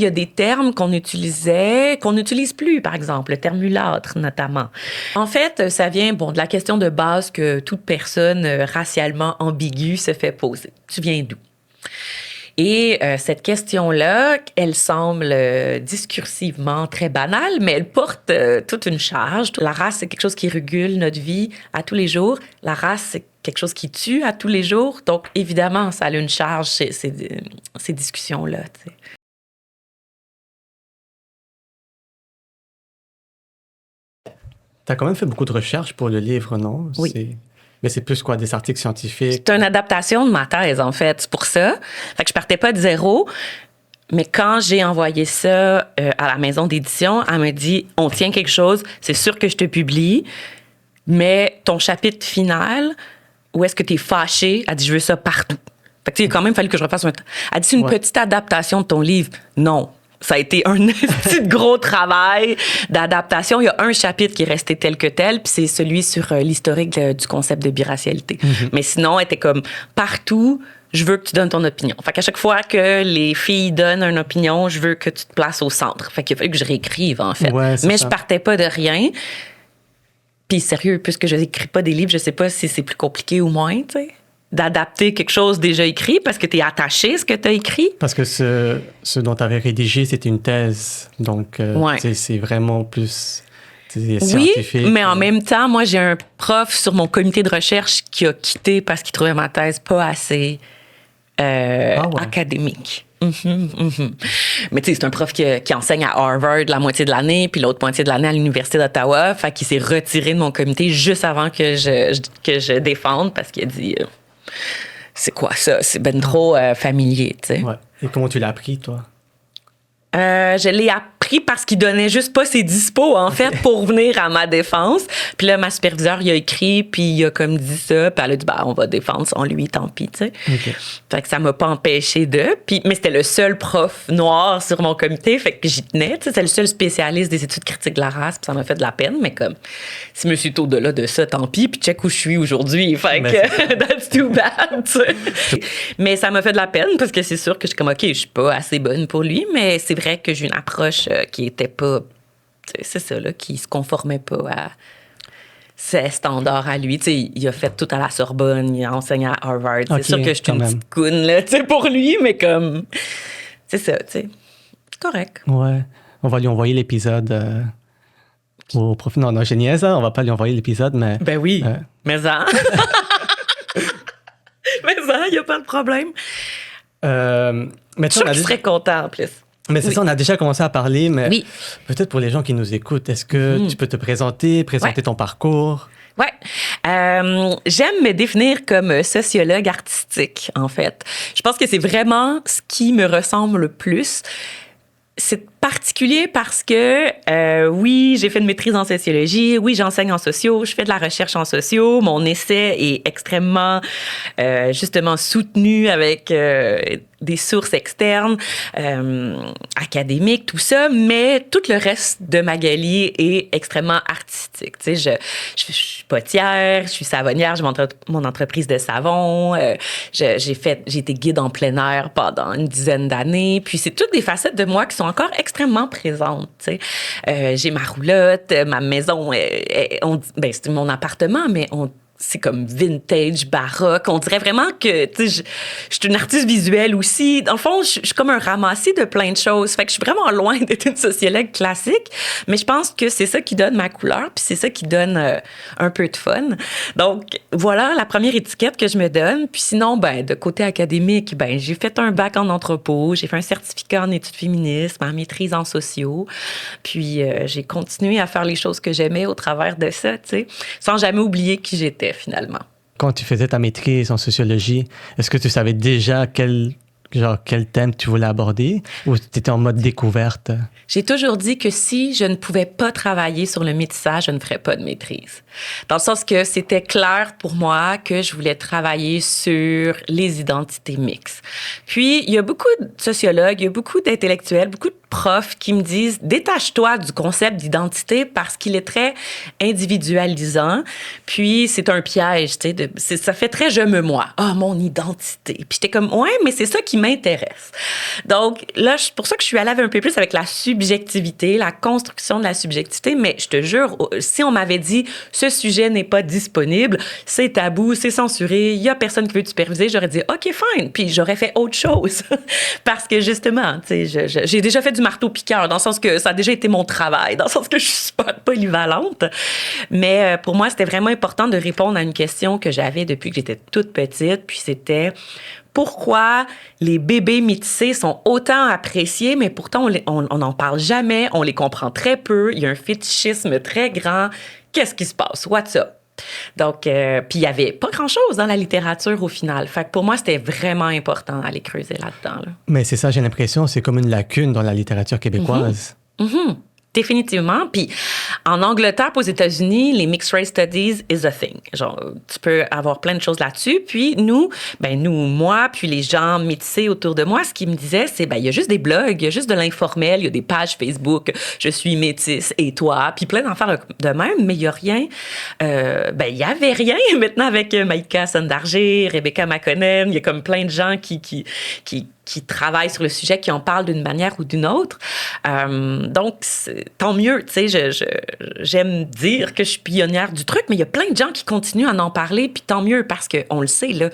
Il y a des termes qu'on utilisait, qu'on n'utilise plus, par exemple, le terme mulâtre, notamment. En fait, ça vient, de la question de base que toute personne racialement ambiguë se fait poser. Tu viens d'où? Et cette question-là, elle semble discursivement très banale, mais elle porte toute une charge. La race, c'est quelque chose qui régule notre vie à tous les jours. La race, c'est quelque chose qui tue à tous les jours. Donc, évidemment, ça a une charge, ces discussions-là, tu sais. Tu as quand même fait beaucoup de recherches pour le livre, non? Oui. Mais c'est plus quoi, des articles scientifiques? C'est une adaptation de ma thèse, en fait. C'est pour ça. Fait que je partais pas de zéro. Mais quand j'ai envoyé ça à la maison d'édition, elle m'a dit, on tient quelque chose, c'est sûr que je te publie, mais ton chapitre final, où est-ce que tu es fâché? Elle dit, je veux ça partout. Fait que, il a quand même fallu que je refasse Elle dit, c'est une petite adaptation de ton livre. Non. Ça a été un petit gros travail d'adaptation. Il y a un chapitre qui est resté tel que tel, puis c'est celui sur l'historique du concept de biracialité. Mm-hmm. Mais sinon, elle était comme partout, je veux que tu donnes ton opinion. Fait qu'à chaque fois que les filles donnent une opinion, je veux que tu te places au centre. Fait qu'il a fallu que je réécrive, en fait. Ouais, mais je partais pas de rien. Puis sérieux, puisque je n'écris pas des livres, je sais pas si c'est plus compliqué ou moins, tu sais, d'adapter quelque chose déjà écrit parce que tu es attaché à ce que tu as écrit. Parce que ce dont tu avais rédigé, c'était une thèse. Donc, c'est vraiment plus scientifique. Oui, mais en même temps, moi, j'ai un prof sur mon comité de recherche qui a quitté parce qu'il trouvait ma thèse pas assez académique. Mais tu sais, c'est un prof qui enseigne à Harvard la moitié de l'année, puis l'autre moitié de l'année à l'Université d'Ottawa. Fait qu'il s'est retiré de mon comité juste avant que je défende parce qu'il a dit... c'est quoi ça? C'est ben trop familier, tu sais. Ouais. Et comment tu l'as appris, toi? Je l'ai appris parce qu'il donnait juste pas ses dispos, en fait, pour venir à ma défense. Puis là, ma superviseure, il a écrit, puis il a comme dit ça. Puis elle a dit, on va défendre sans lui, tant pis, tu sais. Okay. Fait que ça m'a pas empêché de. Mais c'était le seul prof noir sur mon comité, fait que j'y tenais. Tu sais, c'est le seul spécialiste des études critiques de la race, puis ça m'a fait de la peine. Mais comme, si je suis au-delà de ça, tant pis. Puis check où je suis aujourd'hui. Fait que, that's too bad, tu sais. Mais ça m'a fait de la peine parce que c'est sûr que je suis comme, OK, je suis pas assez bonne pour lui, mais c'est vrai que j'ai une approche qui était pas, c'est ça, là, qui se conformait pas à ses standards à lui. Tu sais, il a fait tout à la Sorbonne, il a enseigné à Harvard. Okay, c'est sûr que je suis une petite coune, là, tu sais, pour lui, mais comme, c'est ça, tu sais, c'est correct. Ouais, on va lui envoyer l'épisode au prof. Non, je niaise, on va pas lui envoyer l'épisode, mais... Ben oui, mais ça. Mais ça, il n'y a pas de problème. Mais je suis sûr qu'il serait content, en plus. Mais c'est ça, on a déjà commencé à parler, mais peut-être pour les gens qui nous écoutent, est-ce que tu peux te présenter ton parcours? Oui. J'aime me définir comme sociologue artistique, en fait. Je pense que c'est vraiment ce qui me ressemble le plus. C'est particulier parce que, oui, j'ai fait une maîtrise en sociologie, oui, j'enseigne en sociaux, je fais de la recherche en sociaux, mon essai est extrêmement, justement, soutenu avec des sources externes, académiques, tout ça, mais tout le reste de Magali est extrêmement artistique. Tu sais, je suis potière, je suis savonnière, j'ai mon entreprise de savon, j'ai été guide en plein air pendant une dizaine d'années, puis c'est toutes des facettes de moi qui sont encore extrêmement présentes. Tu sais, j'ai ma roulotte, ma maison, c'est mon appartement, mais c'est comme vintage, baroque. On dirait vraiment que, tu sais, je suis une artiste visuelle aussi. Dans le fond, je suis comme un ramassis de plein de choses. Fait que je suis vraiment loin d'être une sociologue classique, mais je pense que c'est ça qui donne ma couleur, puis c'est ça qui donne un peu de fun. Donc, voilà la première étiquette que je me donne. Puis sinon, de côté académique, j'ai fait un bac en anthropo, j'ai fait un certificat en études féministes, ma maîtrise en sociaux. Puis, j'ai continué à faire les choses que j'aimais au travers de ça, tu sais, sans jamais oublier qui j'étais. Finalement. Quand tu faisais ta maîtrise en sociologie, est-ce que tu savais déjà quel thème tu voulais aborder ou tu étais en mode découverte? J'ai toujours dit que si je ne pouvais pas travailler sur le métissage, je ne ferais pas de maîtrise. Dans le sens que c'était clair pour moi que je voulais travailler sur les identités mixtes. Puis, il y a beaucoup de sociologues, il y a beaucoup d'intellectuels, beaucoup de profs qui me disent « Détache-toi du concept d'identité parce qu'il est très individualisant. » Puis, c'est un piège, tu sais, ça fait très « je me moi ». « Ah, mon identité ». Puis j'étais comme « Ouais, mais c'est ça qui m'intéresse. Donc là, c'est pour ça que je suis allée un peu plus avec la subjectivité, la construction de la subjectivité, mais je te jure, si on m'avait dit « ce sujet n'est pas disponible, c'est tabou, c'est censuré, il y a personne qui veut te superviser », j'aurais dit « OK, fine », puis j'aurais fait autre chose. Parce que justement, tu sais, j'ai déjà fait du marteau-piqueur, dans le sens que ça a déjà été mon travail, dans le sens que je suis pas polyvalente. Mais pour moi, c'était vraiment important de répondre à une question que j'avais depuis que j'étais toute petite, puis c'était pourquoi les bébés métissés sont autant appréciés, mais pourtant on n'en parle jamais, on les comprend très peu, il y a un fétichisme très grand. Qu'est-ce qui se passe? What's up? Donc, puis il y avait pas grand-chose dans la littérature au final. Fait que pour moi, c'était vraiment important d'aller creuser là-dedans. Là. Mais c'est ça, j'ai l'impression, c'est comme une lacune dans la littérature québécoise. Définitivement. Puis en Angleterre, aux États-Unis, les Mixed Race Studies is a thing. Genre, tu peux avoir plein de choses là-dessus. Puis nous, moi, puis les gens métissés autour de moi, ce qu'ils me disaient, c'est, il y a juste des blogs, il y a juste de l'informel, il y a des pages Facebook, je suis métisse et toi, puis plein d'affaires de même, mais il y a rien. Il y avait rien maintenant avec Maïka Sondarger, Rebecca McConnell, il y a comme plein de gens qui travaillent sur le sujet, qui en parlent d'une manière ou d'une autre. Donc, tant mieux, tu sais, j'aime dire que je suis pionnière du truc, mais il y a plein de gens qui continuent à en parler, puis tant mieux, parce qu'on le sait, là,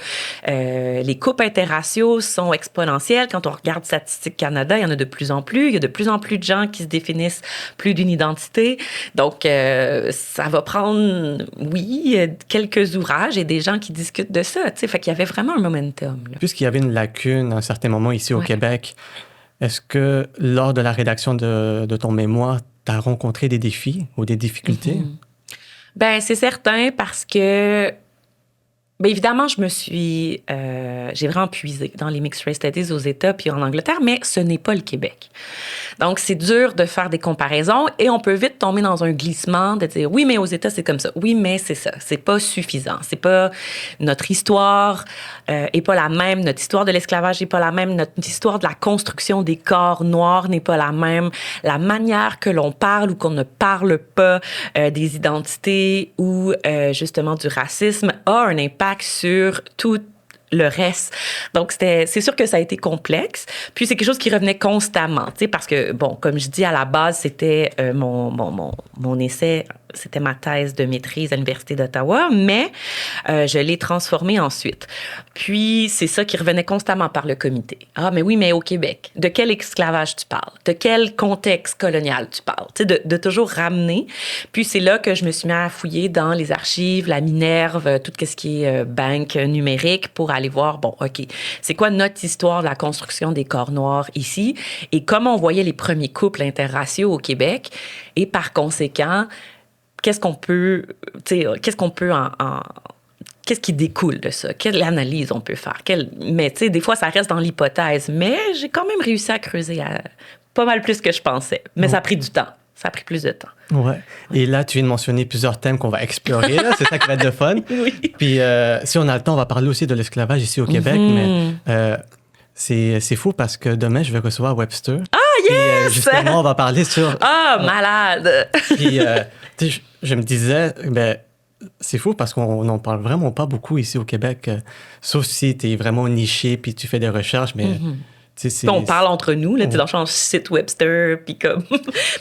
les couples interraciaux sont exponentiels. Quand on regarde Statistique Canada, il y en a de plus en plus. Il y a de plus en plus de gens qui se définissent plus d'une identité. Donc, ça va prendre, oui, quelques ouvrages et des gens qui discutent de ça, tu sais, fait qu'il y avait vraiment un momentum. Là. Puisqu'il y avait une lacune à un certain moment ici au Québec, est-ce que lors de la rédaction de ton mémoire, tu as rencontré des défis ou des difficultés? Ben c'est certain parce que, bien évidemment, j'ai vraiment puisé dans les Mixed Race Studies aux États puis en Angleterre, mais ce n'est pas le Québec. Donc, c'est dur de faire des comparaisons et on peut vite tomber dans un glissement de dire, oui, mais aux États, c'est comme ça. Oui, mais c'est ça. C'est pas suffisant. C'est pas, notre histoire est pas la même. Notre histoire de l'esclavage n'est pas la même. Notre histoire de la construction des corps noirs n'est pas la même. La manière que l'on parle ou qu'on ne parle pas des identités ou justement du racisme a un impact sur tout le reste. Donc, c'est sûr que ça a été complexe. Puis, c'est quelque chose qui revenait constamment, tu sais, parce que, bon, comme je dis, à la base, c'était mon essai, c'était ma thèse de maîtrise à l'Université d'Ottawa, mais je l'ai transformée ensuite. Puis, c'est ça qui revenait constamment par le comité. Ah, mais oui, mais au Québec, de quel esclavage tu parles? De quel contexte colonial tu parles? Tu sais, de toujours ramener. Puis, c'est là que je me suis mis à fouiller dans les archives, la Minerve, tout ce qui est banque numérique pour aller voir, bon, OK, c'est quoi notre histoire de la construction des corps noirs ici et comment on voyait les premiers couples interraciaux au Québec et par conséquent, qu'est-ce qui découle de ça? Quelle analyse on peut faire? Mais tu sais, des fois, ça reste dans l'hypothèse, mais j'ai quand même réussi à creuser pas mal plus que je pensais, mais ça a pris du temps. Ça a pris plus de temps. Ouais. Et là, tu viens de mentionner plusieurs thèmes qu'on va explorer. Là. C'est ça qui va être de fun. Oui. Puis, si on a le temps, on va parler aussi de l'esclavage ici au Québec. Mais c'est fou parce que demain, je vais recevoir Webster. Ah, yes! Et justement, on va parler sur... Ah, malade! Puis, tu sais, je me disais, c'est fou parce qu'on n'en parle vraiment pas beaucoup ici au Québec. Sauf si tu es vraiment niché puis tu fais des recherches, mais... On parle entre nous, là, dans le site Webster, puis comme,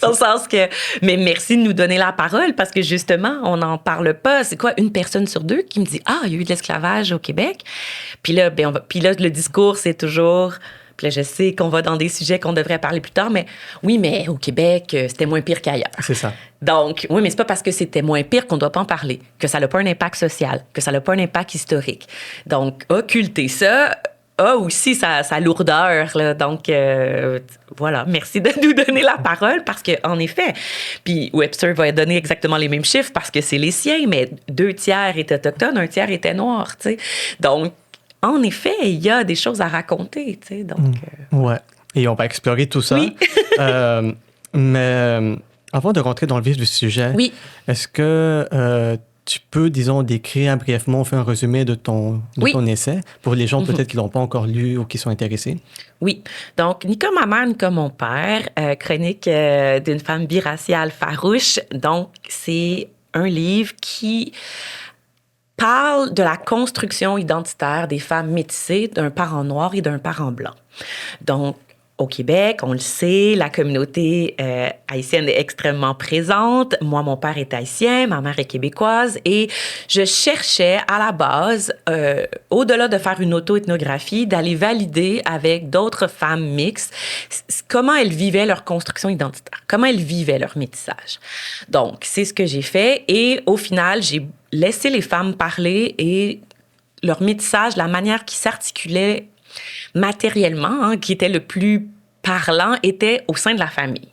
dans le sens que, mais merci de nous donner la parole, parce que justement, on n'en parle pas. C'est quoi, une personne sur deux qui me dit, ah, il y a eu de l'esclavage au Québec? Puis là, le discours, c'est toujours, puis là, je sais qu'on va dans des sujets qu'on devrait parler plus tard, mais oui, mais au Québec, c'était moins pire qu'ailleurs. C'est ça. Donc, oui, mais c'est pas parce que c'était moins pire qu'on doit pas en parler, que ça n'a pas un impact social, que ça n'a pas un impact historique. Donc, occulter ça, aussi sa lourdeur, là. Donc, voilà, merci de nous donner la parole parce qu'en effet, puis Webster va donner exactement les mêmes chiffres parce que c'est les siens, mais 2/3 étaient autochtones, 1/3 étaient noirs, tu sais. Donc, en effet, il y a des choses à raconter, tu sais. Donc, ouais, et on va explorer tout ça. Oui. Mais avant de rentrer dans le vif du sujet, oui. Est-ce que tu peux, disons, décrire brièvement, faire un résumé de ton essai pour les gens peut-être qui ne l'ont pas encore lu ou qui sont intéressés? Oui. Donc, ni comme ma mère, ni comme mon père, chronique d'une femme biraciale farouche. Donc, c'est un livre qui parle de la construction identitaire des femmes métissées d'un parent noir et d'un parent blanc. Donc, au Québec, on le sait, la communauté haïtienne est extrêmement présente. Moi, mon père est haïtien, ma mère est québécoise et je cherchais à la base, au-delà de faire une auto-ethnographie, d'aller valider avec d'autres femmes mixtes comment elles vivaient leur construction identitaire, comment elles vivaient leur métissage. Donc, c'est ce que j'ai fait et au final, j'ai laissé les femmes parler et leur métissage, la manière qui s'articulait matériellement, hein, qui était le plus parlant, était au sein de la famille.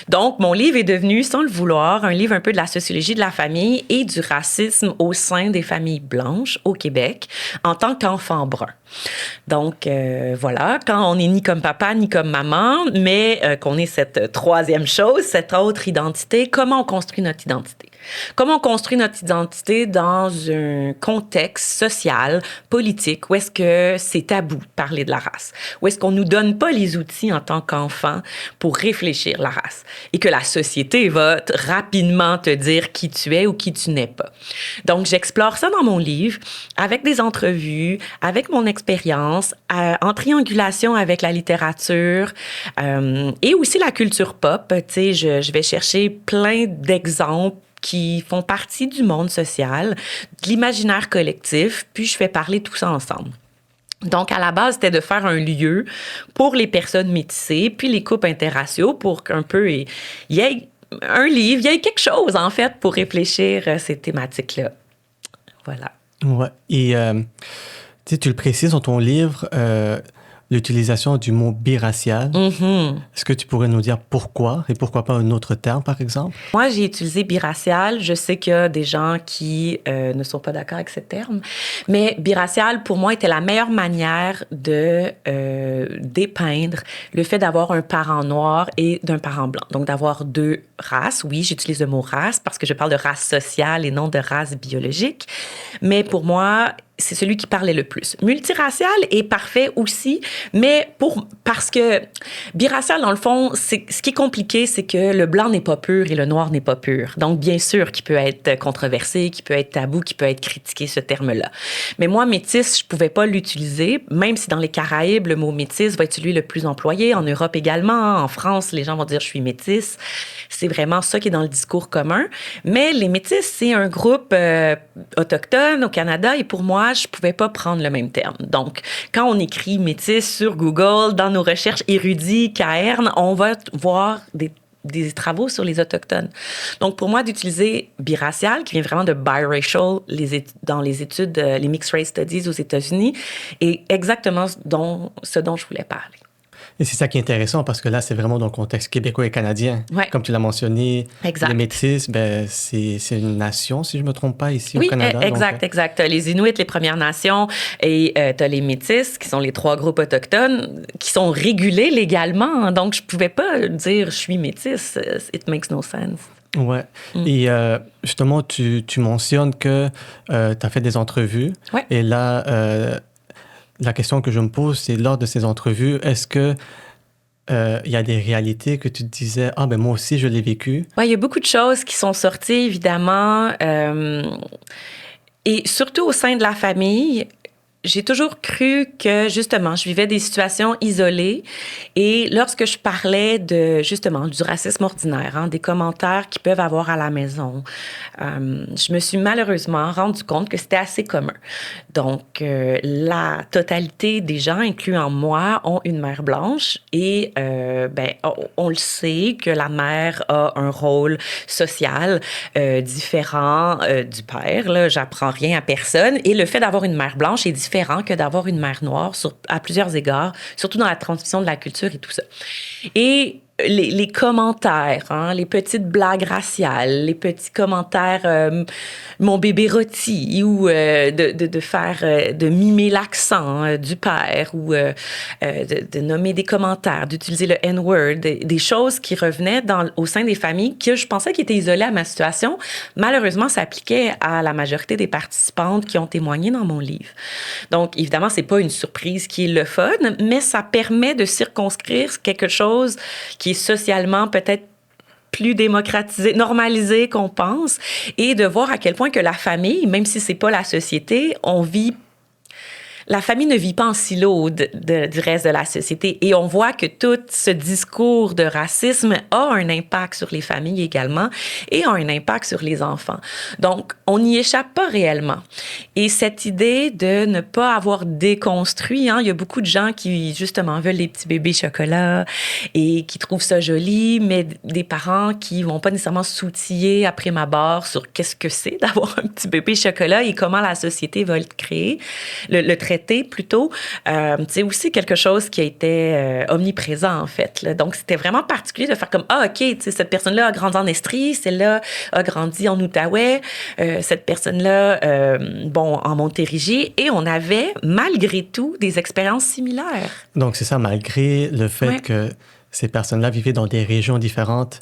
Donc, mon livre est devenu, sans le vouloir, un livre un peu de la sociologie de la famille et du racisme au sein des familles blanches au Québec en tant qu'enfant brun. Donc, voilà, quand on n'est ni comme papa ni comme maman, mais qu'on est cette troisième chose, cette autre identité, comment on construit notre identité? Comment on construit notre identité dans un contexte social, politique, où est-ce que c'est tabou de parler de la race? Où est-ce qu'on ne nous donne pas les outils en tant qu'enfant pour réfléchir la race? Et que la société va rapidement te dire qui tu es ou qui tu n'es pas. Donc, j'explore ça dans mon livre, avec des entrevues, avec mon expérience, en triangulation avec la littérature et aussi la culture pop. Tu sais, je vais chercher plein d'exemples qui font partie du monde social, de l'imaginaire collectif, puis je fais parler tout ça ensemble. Donc, à la base, c'était de faire un lieu pour les personnes métissées, puis les couples interraciaux, pour qu'un peu il y ait un livre, il y ait quelque chose, en fait, pour réfléchir à ces thématiques-là. Voilà. Ouais. Et tu le précises dans ton livre, l'utilisation du mot biracial. Mm-hmm. Est-ce que tu pourrais nous dire pourquoi et pourquoi pas un autre terme, par exemple? Moi, j'ai utilisé biracial. Je sais qu'il y a des gens qui ne sont pas d'accord avec ce terme, mais biracial, pour moi, était la meilleure manière de dépeindre le fait d'avoir un parent noir et d'un parent blanc. Donc, d'avoir deux races. Oui, j'utilise le mot race parce que je parle de race sociale et non de race biologique. Mais pour moi, c'est celui qui parlait le plus. Multiracial est parfait aussi, mais parce que biracial, dans le fond, ce qui est compliqué, c'est que le blanc n'est pas pur et le noir n'est pas pur. Donc, bien sûr, qu'il peut être controversé, qu'il peut être tabou, qu'il peut être critiqué, ce terme-là. Mais moi, métis, je pouvais pas l'utiliser, même si dans les Caraïbes, le mot métis va être celui le plus employé. En Europe également, en France, les gens vont dire « je suis métisse ». C'est vraiment ça qui est dans le discours commun. Mais les métis, c'est un groupe autochtone au Canada et pour moi, je pouvais pas prendre le même terme. Donc, quand on écrit métis sur Google, dans nos recherches érudits, cairns, on va voir des travaux sur les Autochtones. Donc, pour moi, d'utiliser biracial, qui vient vraiment de biracial dans les études, les Mixed Race Studies aux États-Unis, est exactement ce dont je voulais parler. Et c'est ça qui est intéressant parce que là, c'est vraiment dans le contexte québécois et canadien. Ouais. Comme tu l'as mentionné, exact. Les Métis, ben, c'est une nation, si je ne me trompe pas, ici oui, au Canada. Exact, exact. Tu as les Inuits, les Premières Nations, et tu as les Métis, qui sont les trois groupes autochtones, qui sont régulés légalement. Donc, je ne pouvais pas dire « je suis métisse ». It makes no sense. Ouais. Et justement, tu mentionnes que tu as fait des entrevues. Ouais. Et là, la question que je me pose, c'est lors de ces entrevues, est-ce que il y a des réalités que tu te disais, ah ben moi aussi je l'ai vécu? Oui, il y a beaucoup de choses qui sont sorties, évidemment. Et surtout au sein de la famille, j'ai toujours cru que, justement, je vivais des situations isolées. Et lorsque je parlais justement, du racisme ordinaire, hein, des commentaires qu'ils peuvent avoir à la maison, je me suis malheureusement rendu compte que c'était assez commun. Donc, la totalité des gens, incluant moi, ont une mère blanche et on le sait que la mère a un rôle social différent du père. Là, j'apprends rien à personne. Et le fait d'avoir une mère blanche est différent que d'avoir une mère noire à plusieurs égards, surtout dans la transmission de la culture et tout ça. Et les commentaires, hein, les petites blagues raciales, les petits commentaires mon bébé rôti ou de mimer l'accent du père ou de nommer des commentaires, d'utiliser le N-word, des choses qui revenaient au sein des familles que je pensais qui étaient isolées à ma situation. Malheureusement, ça appliquait à la majorité des participantes qui ont témoigné dans mon livre. Donc, évidemment, c'est pas une surprise qui est le fun, mais ça permet de circonscrire quelque chose qui est socialement peut-être plus démocratisé, normalisé qu'on pense, et de voir à quel point que la famille, même si c'est pas la société, la famille ne vit pas en silo du reste de la société. Et on voit que tout ce discours de racisme a un impact sur les familles également et a un impact sur les enfants. Donc, on n'y échappe pas réellement. Et cette idée de ne pas avoir déconstruit, il y a beaucoup de gens qui, justement, veulent des petits bébés chocolat et qui trouvent ça joli, mais des parents qui vont pas nécessairement s'outiller après ma barre sur qu'est-ce que c'est d'avoir un petit bébé chocolat et comment la société va le créer, le traiter plutôt, c'est aussi quelque chose qui a été omniprésent, en fait. Là. Donc, c'était vraiment particulier de faire comme, OK, cette personne-là a grandi en Estrie, celle-là a grandi en Outaouais, cette personne-là, en Montérégie, et on avait, malgré tout, des expériences similaires. Donc, c'est ça, malgré le fait que ces personnes-là vivaient dans des régions différentes,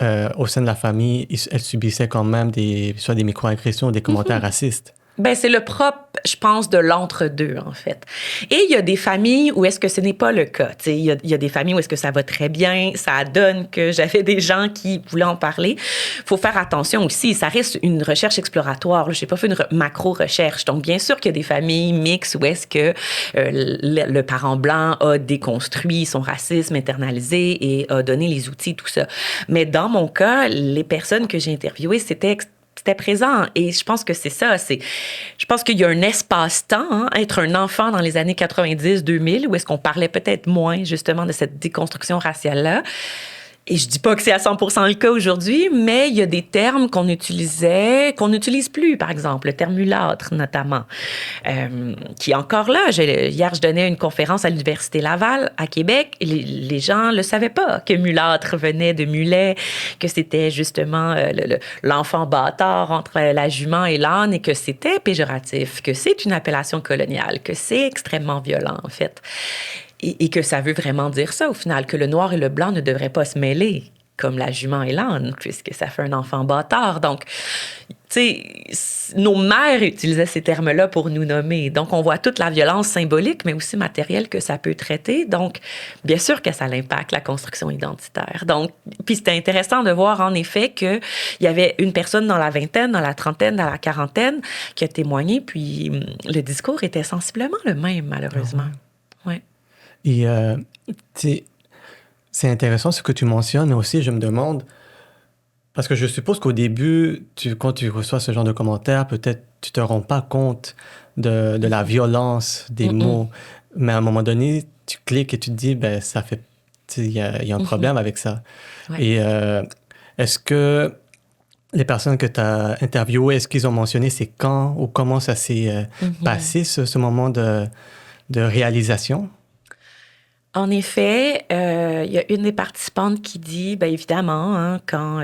au sein de la famille, elles subissaient quand même soit des microagressions, des commentaires racistes. Ben, c'est le propre, je pense, de l'entre-deux, en fait. Et il y a des familles où est-ce que ce n'est pas le cas. Il y a des familles où est-ce que ça va très bien, ça donne que j'avais des gens qui voulaient en parler. Faut faire attention aussi, ça reste une recherche exploratoire. Je n'ai pas fait une macro-recherche. Donc, bien sûr qu'il y a des familles mixtes où est-ce que le parent blanc a déconstruit son racisme internalisé et a donné les outils, tout ça. Mais dans mon cas, les personnes que j'ai interviewées, c'était présent. Et je pense que c'est ça. Je pense qu'il y a un espace-temps, être un enfant dans les années 90-2000, où est-ce qu'on parlait peut-être moins, justement, de cette déconstruction raciale-là. Et je dis pas que c'est à 100% le cas aujourd'hui, mais il y a des termes qu'on utilisait, qu'on n'utilise plus, par exemple, le terme mulâtre, notamment, qui est encore là. Hier, je donnais une conférence à l'Université Laval, à Québec, et les gens le savaient pas, que mulâtre venait de mulet, que c'était justement l'enfant bâtard entre la jument et l'âne, et que c'était péjoratif, que c'est une appellation coloniale, que c'est extrêmement violent, en fait. Et que ça veut vraiment dire ça, au final, que le noir et le blanc ne devraient pas se mêler, comme la jument et l'âne, puisque ça fait un enfant bâtard. Donc, tu sais, nos mères utilisaient ces termes-là pour nous nommer. Donc, on voit toute la violence symbolique, mais aussi matérielle que ça peut traiter. Donc, bien sûr que ça impacte la construction identitaire. Donc, puis c'était intéressant de voir, en effet, qu'il y avait une personne dans la vingtaine, dans la trentaine, dans la quarantaine qui a témoigné, puis le discours était sensiblement le même, malheureusement. Ouais. Et c'est intéressant ce que tu mentionnes, mais aussi je me demande, parce que je suppose qu'au début, quand tu reçois ce genre de commentaires, peut-être tu te rends pas compte de la violence des mots, mais à un moment donné, tu cliques et tu te dis, ben ça fait, il y a un problème avec ça. Ouais. Et est-ce que les personnes que tu as interviewées, est-ce qu'ils ont mentionné c'est quand ou comment ça s'est passé, ce moment de réalisation? En effet, il y a une des participantes qui dit, bien évidemment, quand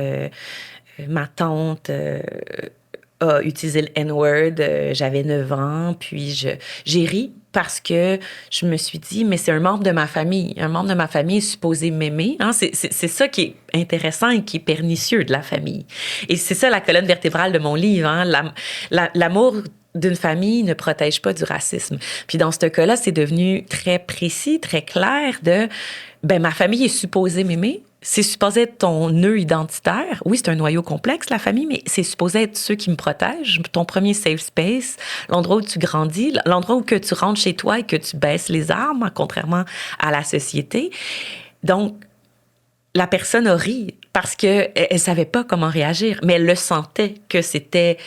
ma tante a utilisé le N-word, j'avais 9 ans, puis j'ai ri parce que je me suis dit, mais c'est un membre de ma famille. Un membre de ma famille est supposé m'aimer. C'est ça qui est intéressant et qui est pernicieux de la famille. Et c'est ça la colonne vertébrale de mon livre. L'amour d'une famille ne protège pas du racisme. Puis dans ce cas-là, c'est devenu très précis, très clair de, ma famille est supposée m'aimer, c'est supposé être ton nœud identitaire. Oui, c'est un noyau complexe, la famille, mais c'est supposé être ceux qui me protègent, ton premier safe space, l'endroit où tu grandis, l'endroit où que tu rentres chez toi et que tu baisses les armes, contrairement à la société. Donc, la personne a ri parce qu'elle savait pas comment réagir, mais elle le sentait que c'était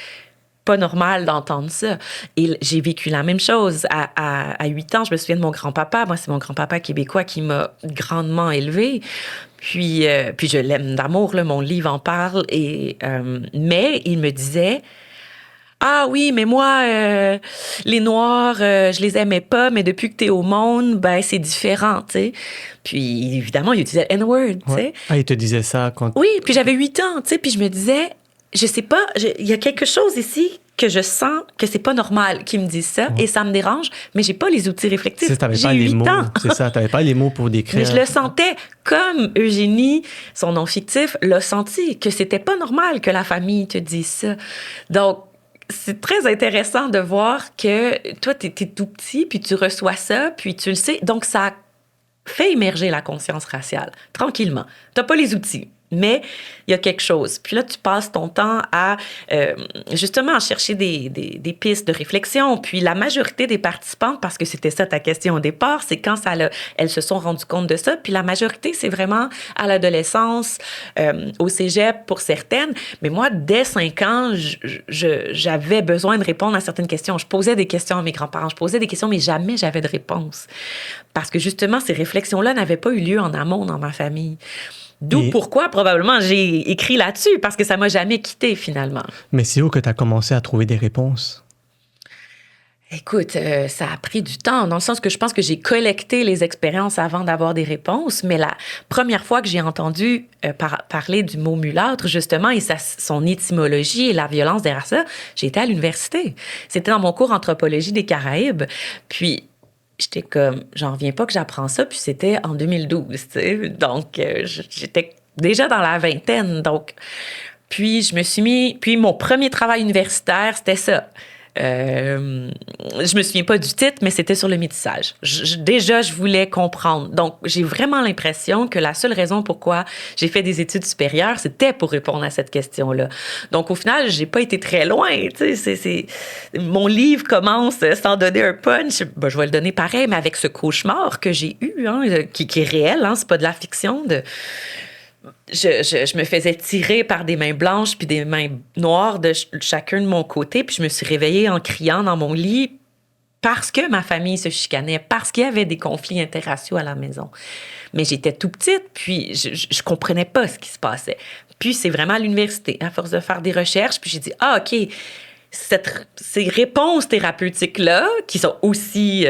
pas normal d'entendre ça. Et j'ai vécu la même chose. À 8 ans, je me souviens de mon grand-papa. Moi, c'est mon grand-papa québécois qui m'a grandement élevée. Puis je l'aime d'amour, là, mon livre en parle. Mais il me disait, ah oui, mais moi, les Noirs, je les aimais pas, mais depuis que t'es au monde, c'est différent, tu sais. Puis évidemment, il utilisait le N-word, tu sais. Ah, il te disait ça quand... Oui, puis j'avais 8 ans, tu sais, puis je me disais, je sais pas, il y a quelque chose ici que je sens que c'est pas normal qu'ils me disent ça, et ça me dérange, mais j'ai pas les outils réflectifs. T'avais pas les mots, c'est ça, t'avais pas les mots pour décrire. Mais je le sentais, comme Eugénie, son nom fictif, l'a senti, que c'était pas normal que la famille te dise ça. Donc, c'est très intéressant de voir que toi, t'es tout petit, puis tu reçois ça, puis tu le sais. Donc, ça fait émerger la conscience raciale, tranquillement. T'as pas les outils. Mais il y a quelque chose. Puis là, tu passes ton temps à, justement, chercher des pistes de réflexion. Puis la majorité des participantes, parce que c'était ça ta question au départ, c'est quand elles se sont rendues compte de ça. Puis la majorité, c'est vraiment à l'adolescence, au cégep pour certaines. Mais moi, dès 5 ans, j'avais besoin de répondre à certaines questions. Je posais des questions à mes grands-parents. Je posais des questions, mais jamais j'avais de réponse. Parce que justement, ces réflexions-là n'avaient pas eu lieu en amont dans ma famille. D'où pourquoi, probablement, j'ai écrit là-dessus, parce que ça m'a jamais quitté, finalement. Mais c'est où que tu as commencé à trouver des réponses? Écoute, ça a pris du temps, dans le sens que je pense que j'ai collecté les expériences avant d'avoir des réponses, mais la première fois que j'ai entendu parler du mot mulâtre, justement, et son étymologie et la violence derrière ça, j'étais à l'université. C'était dans mon cours Anthropologie des Caraïbes, puis j'étais comme, j'en reviens pas que j'apprends ça, puis c'était en 2012, tu sais. Donc, j'étais déjà dans la vingtaine, donc. Puis, puis mon premier travail universitaire, c'était ça. Je me souviens pas du titre, mais c'était sur le métissage. Déjà, je voulais comprendre. Donc, j'ai vraiment l'impression que la seule raison pourquoi j'ai fait des études supérieures, c'était pour répondre à cette question-là. Donc, au final, j'ai pas été très loin. Tu sais, mon livre commence sans donner un punch. Ben, je vais le donner pareil, mais avec ce cauchemar que j'ai eu, hein, qui est réel, hein, c'est pas de la fiction. Je me faisais tirer par des mains blanches puis des mains noires de chacun de mon côté, puis je me suis réveillée en criant dans mon lit parce que ma famille se chicanait, parce qu'il y avait des conflits interraciaux à la maison. Mais j'étais tout petite, puis je comprenais pas ce qui se passait. Puis c'est vraiment à l'université, à force de faire des recherches, puis j'ai dit, ah, OK, ces réponses thérapeutiques-là, qui sont aussi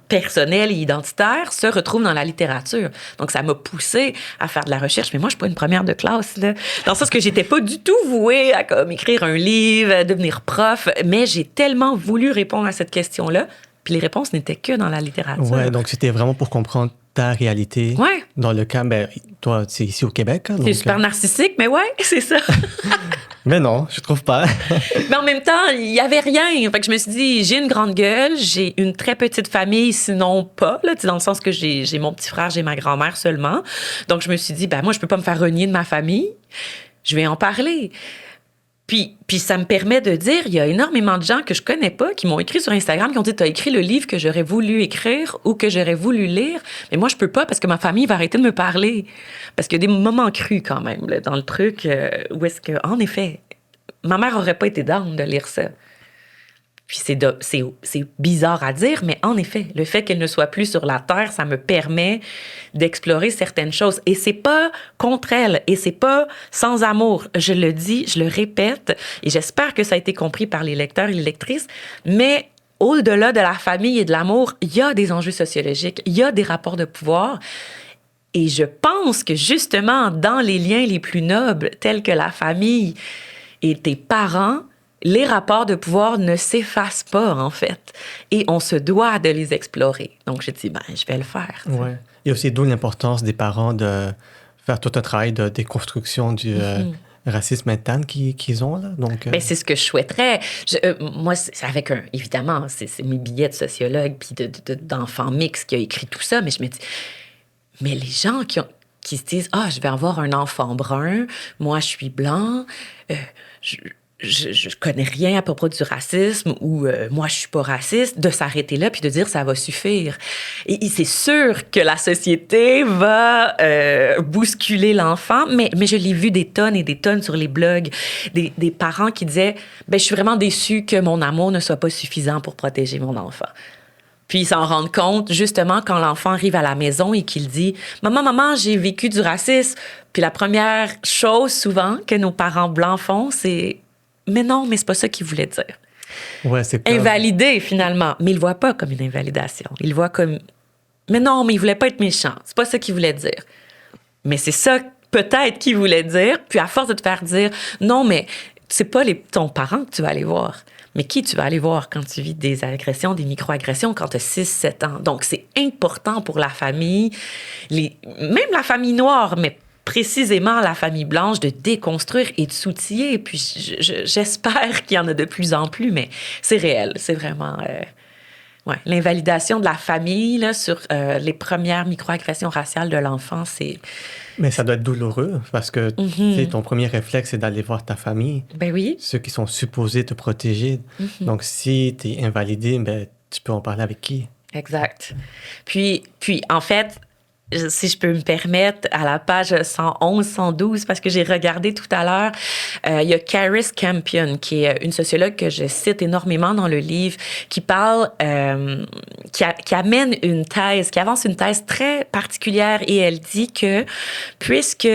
personnelles et identitaires, se retrouvent dans la littérature. Donc, ça m'a poussée à faire de la recherche. Mais moi, je suis pas une première de classe, là. Dans le sens que j'étais pas du tout vouée à comme, écrire un livre, devenir prof, mais j'ai tellement voulu répondre à cette question-là, puis les réponses n'étaient que dans la littérature. Ouais, donc c'était vraiment pour comprendre ta réalité. Ouais. Dans le cas, ben, toi, c'est ici au Québec. Hein, c'est super narcissique, mais ouais, c'est ça. Mais non, je trouve pas. Mais en même temps, il y avait rien. Fait que je me suis dit, j'ai une grande gueule, j'ai une très petite famille, sinon pas, là, dans le sens que j'ai mon petit frère, j'ai ma grand-mère seulement. Donc, je me suis dit, ben moi, je peux pas me faire renier de ma famille. Je vais en parler. Puis ça me permet de dire, il y a énormément de gens que je connais pas qui m'ont écrit sur Instagram, qui ont dit, t'as écrit le livre que j'aurais voulu écrire ou que j'aurais voulu lire, mais moi, je peux pas parce que ma famille va arrêter de me parler. Parce qu'il y a des moments crus quand même là, dans le truc où est-ce que, en effet, ma mère aurait pas été down de lire ça. Puis c'est bizarre à dire, mais en effet, le fait qu'elle ne soit plus sur la Terre, ça me permet d'explorer certaines choses. Et c'est pas contre elle, et c'est pas sans amour. Je le dis, je le répète, et j'espère que ça a été compris par les lecteurs et les lectrices, mais au-delà de la famille et de l'amour, il y a des enjeux sociologiques, il y a des rapports de pouvoir. Et je pense que justement, dans les liens les plus nobles, tels que la famille et tes parents, les rapports de pouvoir ne s'effacent pas, en fait. Et on se doit de les explorer. Donc, je dis, ben, je vais le faire. Ouais. Et aussi, d'où l'importance des parents de faire tout un travail de déconstruction du racisme interne qu'ils ont, là. Donc, ben, c'est ce que je souhaiterais. Moi, c'est avec évidemment, c'est mes billets de sociologue puis d'enfants mixtes qui a écrit tout ça, mais je me dis, mais les gens qui se disent, ah, je vais avoir un enfant brun, moi, je suis blanc, je connais rien à propos du racisme ou moi, je suis pas raciste, de s'arrêter là puis de dire ça va suffire. Et c'est sûr que la société va bousculer l'enfant, mais je l'ai vu des tonnes et des tonnes sur les blogs, des parents qui disaient, ben, je suis vraiment déçue que mon amour ne soit pas suffisant pour protéger mon enfant. Puis ils s'en rendent compte, justement, quand l'enfant arrive à la maison et qu'il dit « Maman, j'ai vécu du racisme. » Puis la première chose, souvent, que nos parents blancs font, c'est « Mais non, mais c'est pas ça qu'ils voulaient dire. » Ouais, c'est comme... Invalider, finalement. Mais ils le voient pas comme une invalidation. Ils le voient comme « Mais non, mais ils voulaient pas être méchants. C'est pas ça qu'ils voulaient dire. » Mais c'est ça, peut-être, qu'ils voulaient dire. Puis à force de te faire dire « Non, mais c'est pas ton parent que tu vas aller voir. » Mais qui tu vas aller voir quand tu vis des agressions, des micro-agressions, quand tu as 6-7 ans? Donc, c'est important pour la famille, même la famille noire, mais précisément la famille blanche, de déconstruire et de s'outiller. Puis, j'espère qu'il y en a de plus en plus, mais c'est réel. C'est vraiment... Ouais, l'invalidation de la famille là, sur les premières microagressions raciales de l'enfant, c'est... Mais ça doit être douloureux parce que tu sais, ton premier réflexe, c'est d'aller voir ta famille, Ben oui. ceux qui sont supposés te protéger. Donc, si tu es invalidé, ben, tu peux en parler avec qui? Exact. Puis en fait, si je peux me permettre, à la page 111, 112, parce que j'ai regardé tout à l'heure, il y a Caris Campion, qui est une sociologue que je cite énormément dans le livre, qui parle, qui amène une thèse, qui avance une thèse très particulière, et elle dit que puisque,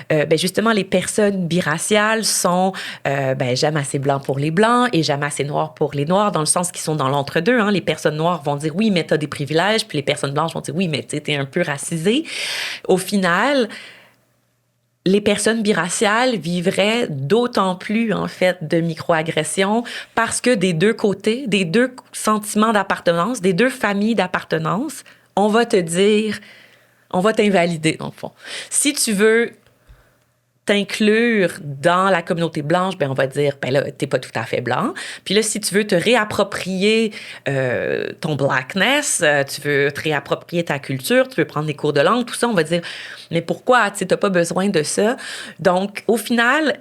ben justement, les personnes biraciales sont ben, jamais assez blancs pour les blancs et jamais assez noirs pour les noirs, dans le sens qu'ils sont dans l'entre-deux. Hein. Les personnes noires vont dire oui, mais t'as des privilèges, puis les personnes blanches vont dire oui, mais t'es un peu racisé. Au final, les personnes biraciales vivraient d'autant plus, en fait, de microagressions parce que des deux côtés, des deux sentiments d'appartenance, des deux familles d'appartenance, on va te dire, on va t'invalider, dans le fond. Si tu veux t'inclure dans la communauté blanche, ben on va dire, ben là, t'es pas tout à fait blanc. Puis là, si tu veux te réapproprier ton blackness, tu veux te réapproprier ta culture, tu veux prendre des cours de langue, tout ça, on va dire, mais pourquoi? Tu sais, t'as pas besoin de ça. Donc, au final,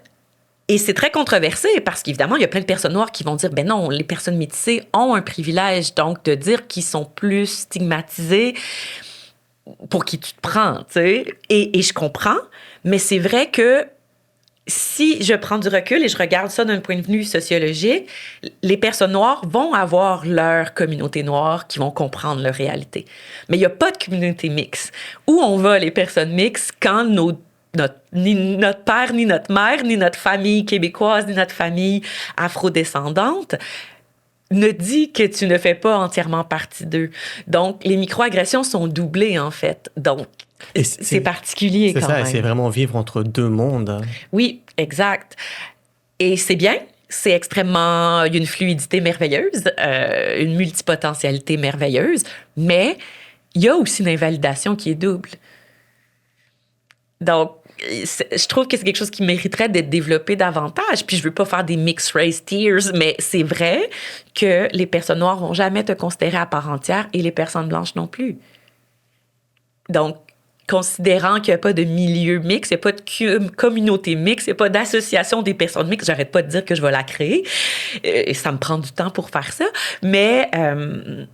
et c'est très controversé parce qu'évidemment, il y a plein de personnes noires qui vont dire, ben non, les personnes métissées ont un privilège. Donc, de dire qu'ils sont plus stigmatisés, pour qui tu te prends, tu sais. Et je comprends, mais c'est vrai que si je prends du recul et je regarde ça d'un point de vue sociologique, les personnes noires vont avoir leur communauté noire qui vont comprendre leur réalité. Mais il n'y a pas de communauté mixte. Où on va, les personnes mixtes, quand ni notre père, ni notre mère, ni notre famille québécoise, ni notre famille afrodescendante ne dit que tu ne fais pas entièrement partie d'eux. Donc, les microagressions sont doublées, en fait. Donc, c'est particulier quand même. C'est ça, c'est vraiment vivre entre deux mondes. Hein. Oui, exact. Et c'est bien. C'est extrêmement... Il y a une fluidité merveilleuse, une multipotentialité merveilleuse, mais il y a aussi une invalidation qui est double. Donc, je trouve que c'est quelque chose qui mériterait d'être développé davantage. Puis je veux pas faire des mixed race tears, mais c'est vrai que les personnes noires vont jamais te considérer à part entière et les personnes blanches non plus. Donc, considérant qu'il n'y a pas de milieu mixte, il n'y a pas de communauté mixte, il n'y a pas d'association des personnes mixtes, j'arrête pas de dire que je vais la créer. Et ça me prend du temps pour faire ça. Mais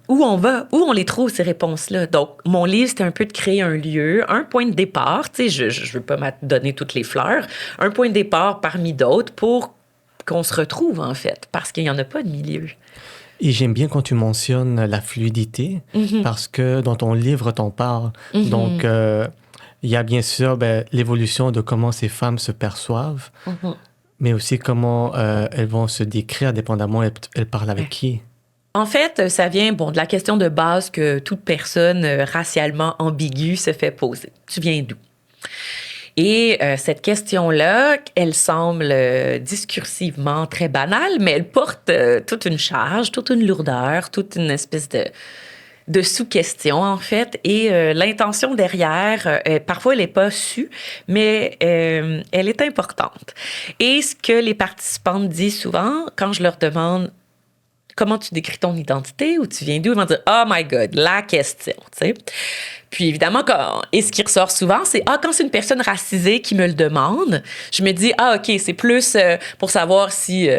où on va? Où on les trouve, ces réponses-là? Donc, mon livre, c'était un peu de créer un lieu, un point de départ. Tu sais, je veux pas donner toutes les fleurs. Un point de départ parmi d'autres pour qu'on se retrouve, en fait, parce qu'il n'y en a pas de milieu. Et j'aime bien quand tu mentionnes la fluidité, parce que dans ton livre, t'en parles. Donc, il y a bien sûr l'évolution de comment ces femmes se perçoivent, mais aussi comment elles vont se décrire dépendamment, elles parlent avec qui. En fait, ça vient de la question de base que toute personne racialement ambiguë se fait poser. Tu viens d'où? Et cette question-là, elle semble discursivement très banale, mais elle porte toute une charge, toute une lourdeur, toute une espèce de sous-question, en fait. Et l'intention derrière, parfois, elle n'est pas sue, mais elle est importante. Et ce que les participantes disent souvent, quand je leur demande comment tu décris ton identité ou tu viens d'où, ils vont dire « Oh my God, la question », tu sais. Puis évidemment, et ce qui ressort souvent, c'est « Ah, quand c'est une personne racisée qui me le demande, je me dis « Ah, OK, c'est plus pour savoir si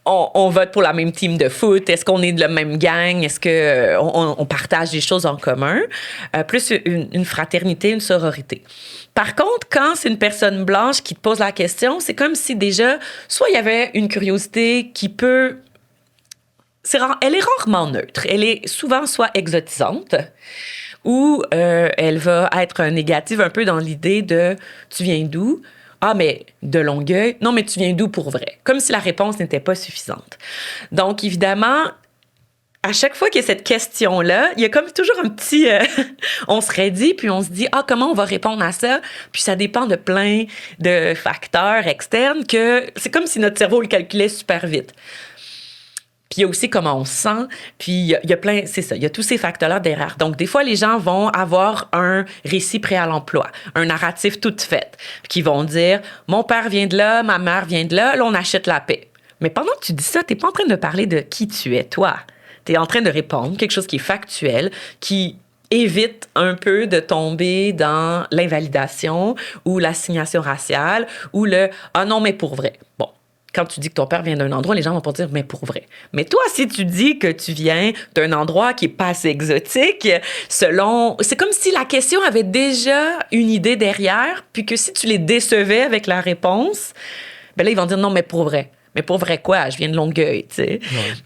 on vote pour la même team de foot, est-ce qu'on est de la même gang, est-ce qu'on partage des choses en commun, plus une fraternité, une sororité. » Par contre, quand c'est une personne blanche qui te pose la question, c'est comme si déjà, soit il y avait une curiosité qui peut... Elle est rarement neutre. Elle est souvent soit exotisante ou elle va être négative un peu dans l'idée de « tu viens d'où? » Ah, mais de Longueuil. Non, mais tu viens d'où pour vrai? Comme si la réponse n'était pas suffisante. Donc, évidemment, à chaque fois qu'il y a cette question-là, il y a comme toujours un petit... on se raidit, puis on se dit « Ah, comment on va répondre à ça? » Puis ça dépend de plein de facteurs externes que c'est comme si notre cerveau le calculait super vite. Puis il y a aussi comment on se sent, puis il y a plein, c'est ça, il y a tous ces facteurs-là derrière. Donc, des fois, les gens vont avoir un récit prêt à l'emploi, un narratif tout fait, qui vont dire « Mon père vient de là, ma mère vient de là, là, on achète la paix. » Mais pendant que tu dis ça, t'es pas en train de parler de qui tu es, toi. Tu es en train de répondre, quelque chose qui est factuel, qui évite un peu de tomber dans l'invalidation ou l'assignation raciale ou le « Ah non, mais pour vrai ». Bon, quand tu dis que ton père vient d'un endroit, les gens vont pas dire « Mais pour vrai ». Mais toi, si tu dis que tu viens d'un endroit qui est pas assez exotique, selon... C'est comme si la question avait déjà une idée derrière, puis que si tu les décevais avec la réponse, ben là, ils vont dire « Non, mais pour vrai ». Mais pour vrai quoi? Je viens de Longueuil, tu sais.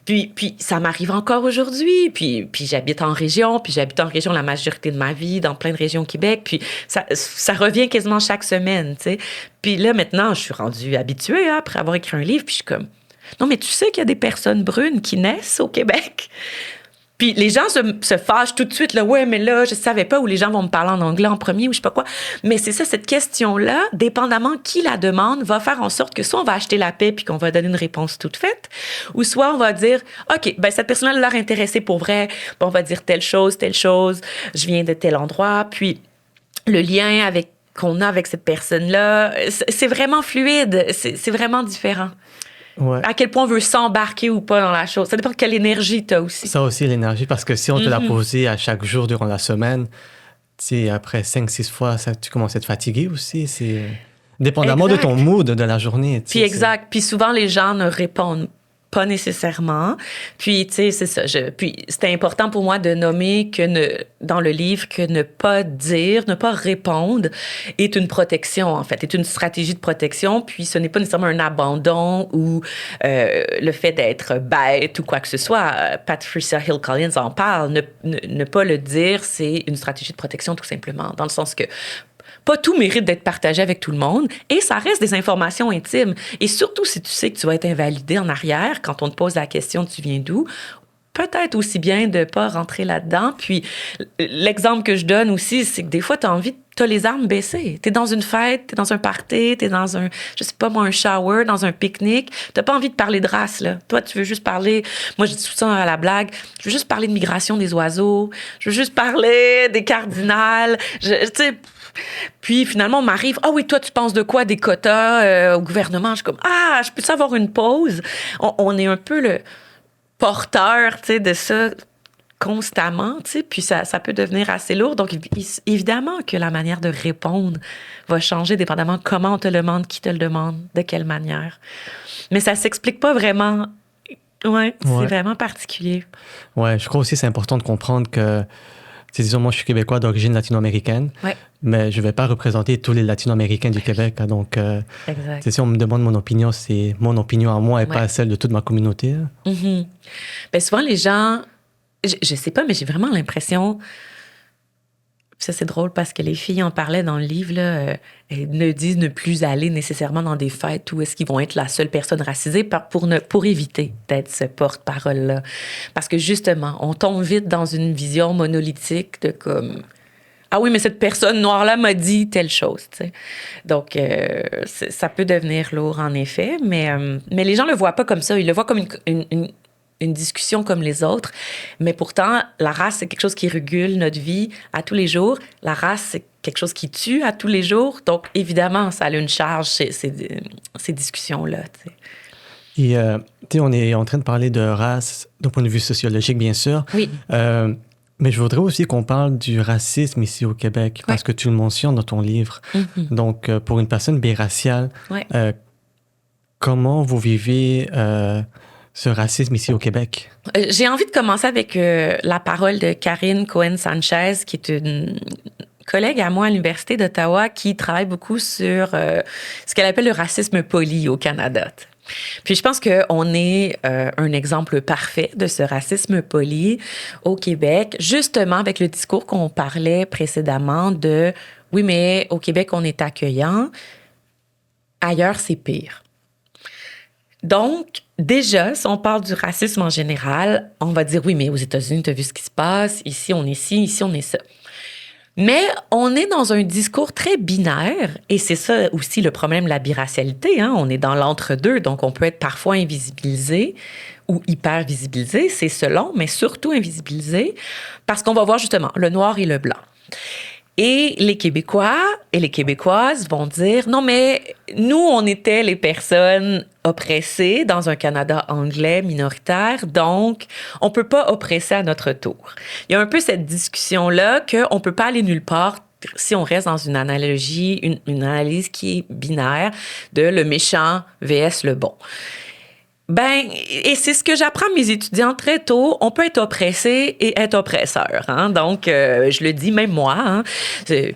Ouais. Puis ça m'arrive encore aujourd'hui. Puis j'habite en région. Puis j'habite en région la majorité de ma vie, dans plein de régions au Québec. Puis ça revient quasiment chaque semaine, tu sais. Puis là, maintenant, je suis rendue habituée, hein, après avoir écrit un livre. Puis je suis comme, non, mais tu sais qu'il y a des personnes brunes qui naissent au Québec? Puis les gens se fâchent tout de suite, là, ouais, mais là, je savais pas, ou les gens vont me parler en anglais en premier, ou je sais pas quoi. Mais c'est ça, cette question-là, dépendamment qui la demande, va faire en sorte que soit on va acheter la paix puis qu'on va donner une réponse toute faite, ou soit on va dire, OK, ben cette personne-là l'a intéressée pour vrai, ben, on va dire telle chose, je viens de tel endroit, puis le lien qu'on a avec cette personne-là, c'est vraiment fluide, c'est vraiment différent. Ouais. À quel point on veut s'embarquer ou pas dans la chose. Ça dépend de quelle énergie tu as aussi. Ça aussi, l'énergie, parce que si on te l'a posé à chaque jour durant la semaine, tu sais, après 5-6 fois, tu commences à être fatigué aussi. C'est dépendamment de ton mood de la journée. Puis exact. Puis souvent, les gens ne répondent pas nécessairement. Puis, tu sais, c'est ça. Puis, c'était important pour moi de nommer dans le livre que ne pas dire, ne pas répondre est une protection, en fait, est une stratégie de protection. Puis, ce n'est pas nécessairement un abandon ou le fait d'être bête ou quoi que ce soit. Patricia Hill Collins en parle. Ne pas le dire, c'est une stratégie de protection, tout simplement. Dans le sens que pas tout mérite d'être partagé avec tout le monde et ça reste des informations intimes. Et surtout si tu sais que tu vas être invalidé en arrière quand on te pose la question « Tu viens d'où? » Peut-être aussi bien de ne pas rentrer là-dedans. Puis l'exemple que je donne aussi, c'est que des fois, tu as les armes baissées. Tu es dans une fête, tu es dans un party, tu es dans un, je sais pas moi, un shower, dans un pique-nique. Tu n'as pas envie de parler de race, là. Toi, tu veux juste parler, moi je dis tout ça à la blague, je veux juste parler de migration des oiseaux, je veux juste parler des cardinals, tu sais. Puis finalement, on m'arrive, « Ah oui, toi, tu penses de quoi? Des quotas au gouvernement? » Je suis comme, « Ah, je peux-tu avoir une pause? » On est un peu le porteur, tu sais, de ça constamment, tu sais, puis ça peut devenir assez lourd. Donc, évidemment que la manière de répondre va changer dépendamment comment on te le demande, qui te le demande, de quelle manière. Mais ça s'explique pas vraiment. Ouais, c'est vraiment particulier. Ouais, je crois aussi que c'est important de comprendre que, disons, moi, je suis québécois d'origine latino-américaine, mais je ne vais pas représenter tous les latino-américains du Québec. Donc, si on me demande mon opinion, c'est mon opinion à moi et pas celle de toute ma communauté. Mm-hmm. Bien, souvent, les gens, je ne sais pas, mais j'ai vraiment l'impression... Ça, c'est drôle parce que les filles en parlaient dans le livre, là, elles ne disent ne plus aller nécessairement dans des fêtes où est-ce qu'ils vont être la seule personne racisée pour éviter d'être ce porte-parole-là. Parce que justement, on tombe vite dans une vision monolithique de comme... Ah oui, mais cette personne noire-là m'a dit telle chose, tu sais. Donc, ça peut devenir lourd, en effet, mais les gens le voient pas comme ça. Ils le voient comme une discussion comme les autres. Mais pourtant, la race, c'est quelque chose qui régule notre vie à tous les jours. La race, c'est quelque chose qui tue à tous les jours. Donc, évidemment, ça a une charge, ces discussions-là, tu sais. Et, tu sais, on est en train de parler de race d'un point de vue sociologique, bien sûr. Oui. Mais je voudrais aussi qu'on parle du racisme ici au Québec, parce que tu le mentionnes dans ton livre. Mm-hmm. Donc, pour une personne biraciale, comment vous vivez ce racisme ici au Québec? J'ai envie de commencer avec la parole de Karine Cohen-Sanchez, qui est une collègue à moi à l'Université d'Ottawa qui travaille beaucoup sur ce qu'elle appelle le racisme poli au Canada. Puis je pense qu'on est un exemple parfait de ce racisme poli au Québec, justement avec le discours qu'on parlait précédemment de « oui, mais au Québec, on est accueillant, ailleurs, c'est pire ». Donc, déjà, si on parle du racisme en général, on va dire « oui, mais aux États-Unis, tu as vu ce qui se passe, ici, on est ci, ici, on est ça ». Mais on est dans un discours très binaire, et c'est ça aussi le problème de la biracialité. Hein? On est dans l'entre-deux, donc on peut être parfois invisibilisé ou hyper visibilisé, c'est selon, mais surtout invisibilisé, parce qu'on va voir justement le noir et le blanc. Et les Québécois et les Québécoises vont dire, non, mais nous, on était les personnes oppressées dans un Canada anglais minoritaire, donc on peut pas oppresser à notre tour. Il y a un peu cette discussion-là qu'on peut pas aller nulle part si on reste dans une analogie, une analyse qui est binaire de le méchant vs le bon. Ben, et c'est ce que j'apprends à mes étudiants très tôt. On peut être oppressé et être oppresseur. Hein? Donc, je le dis même moi, hein,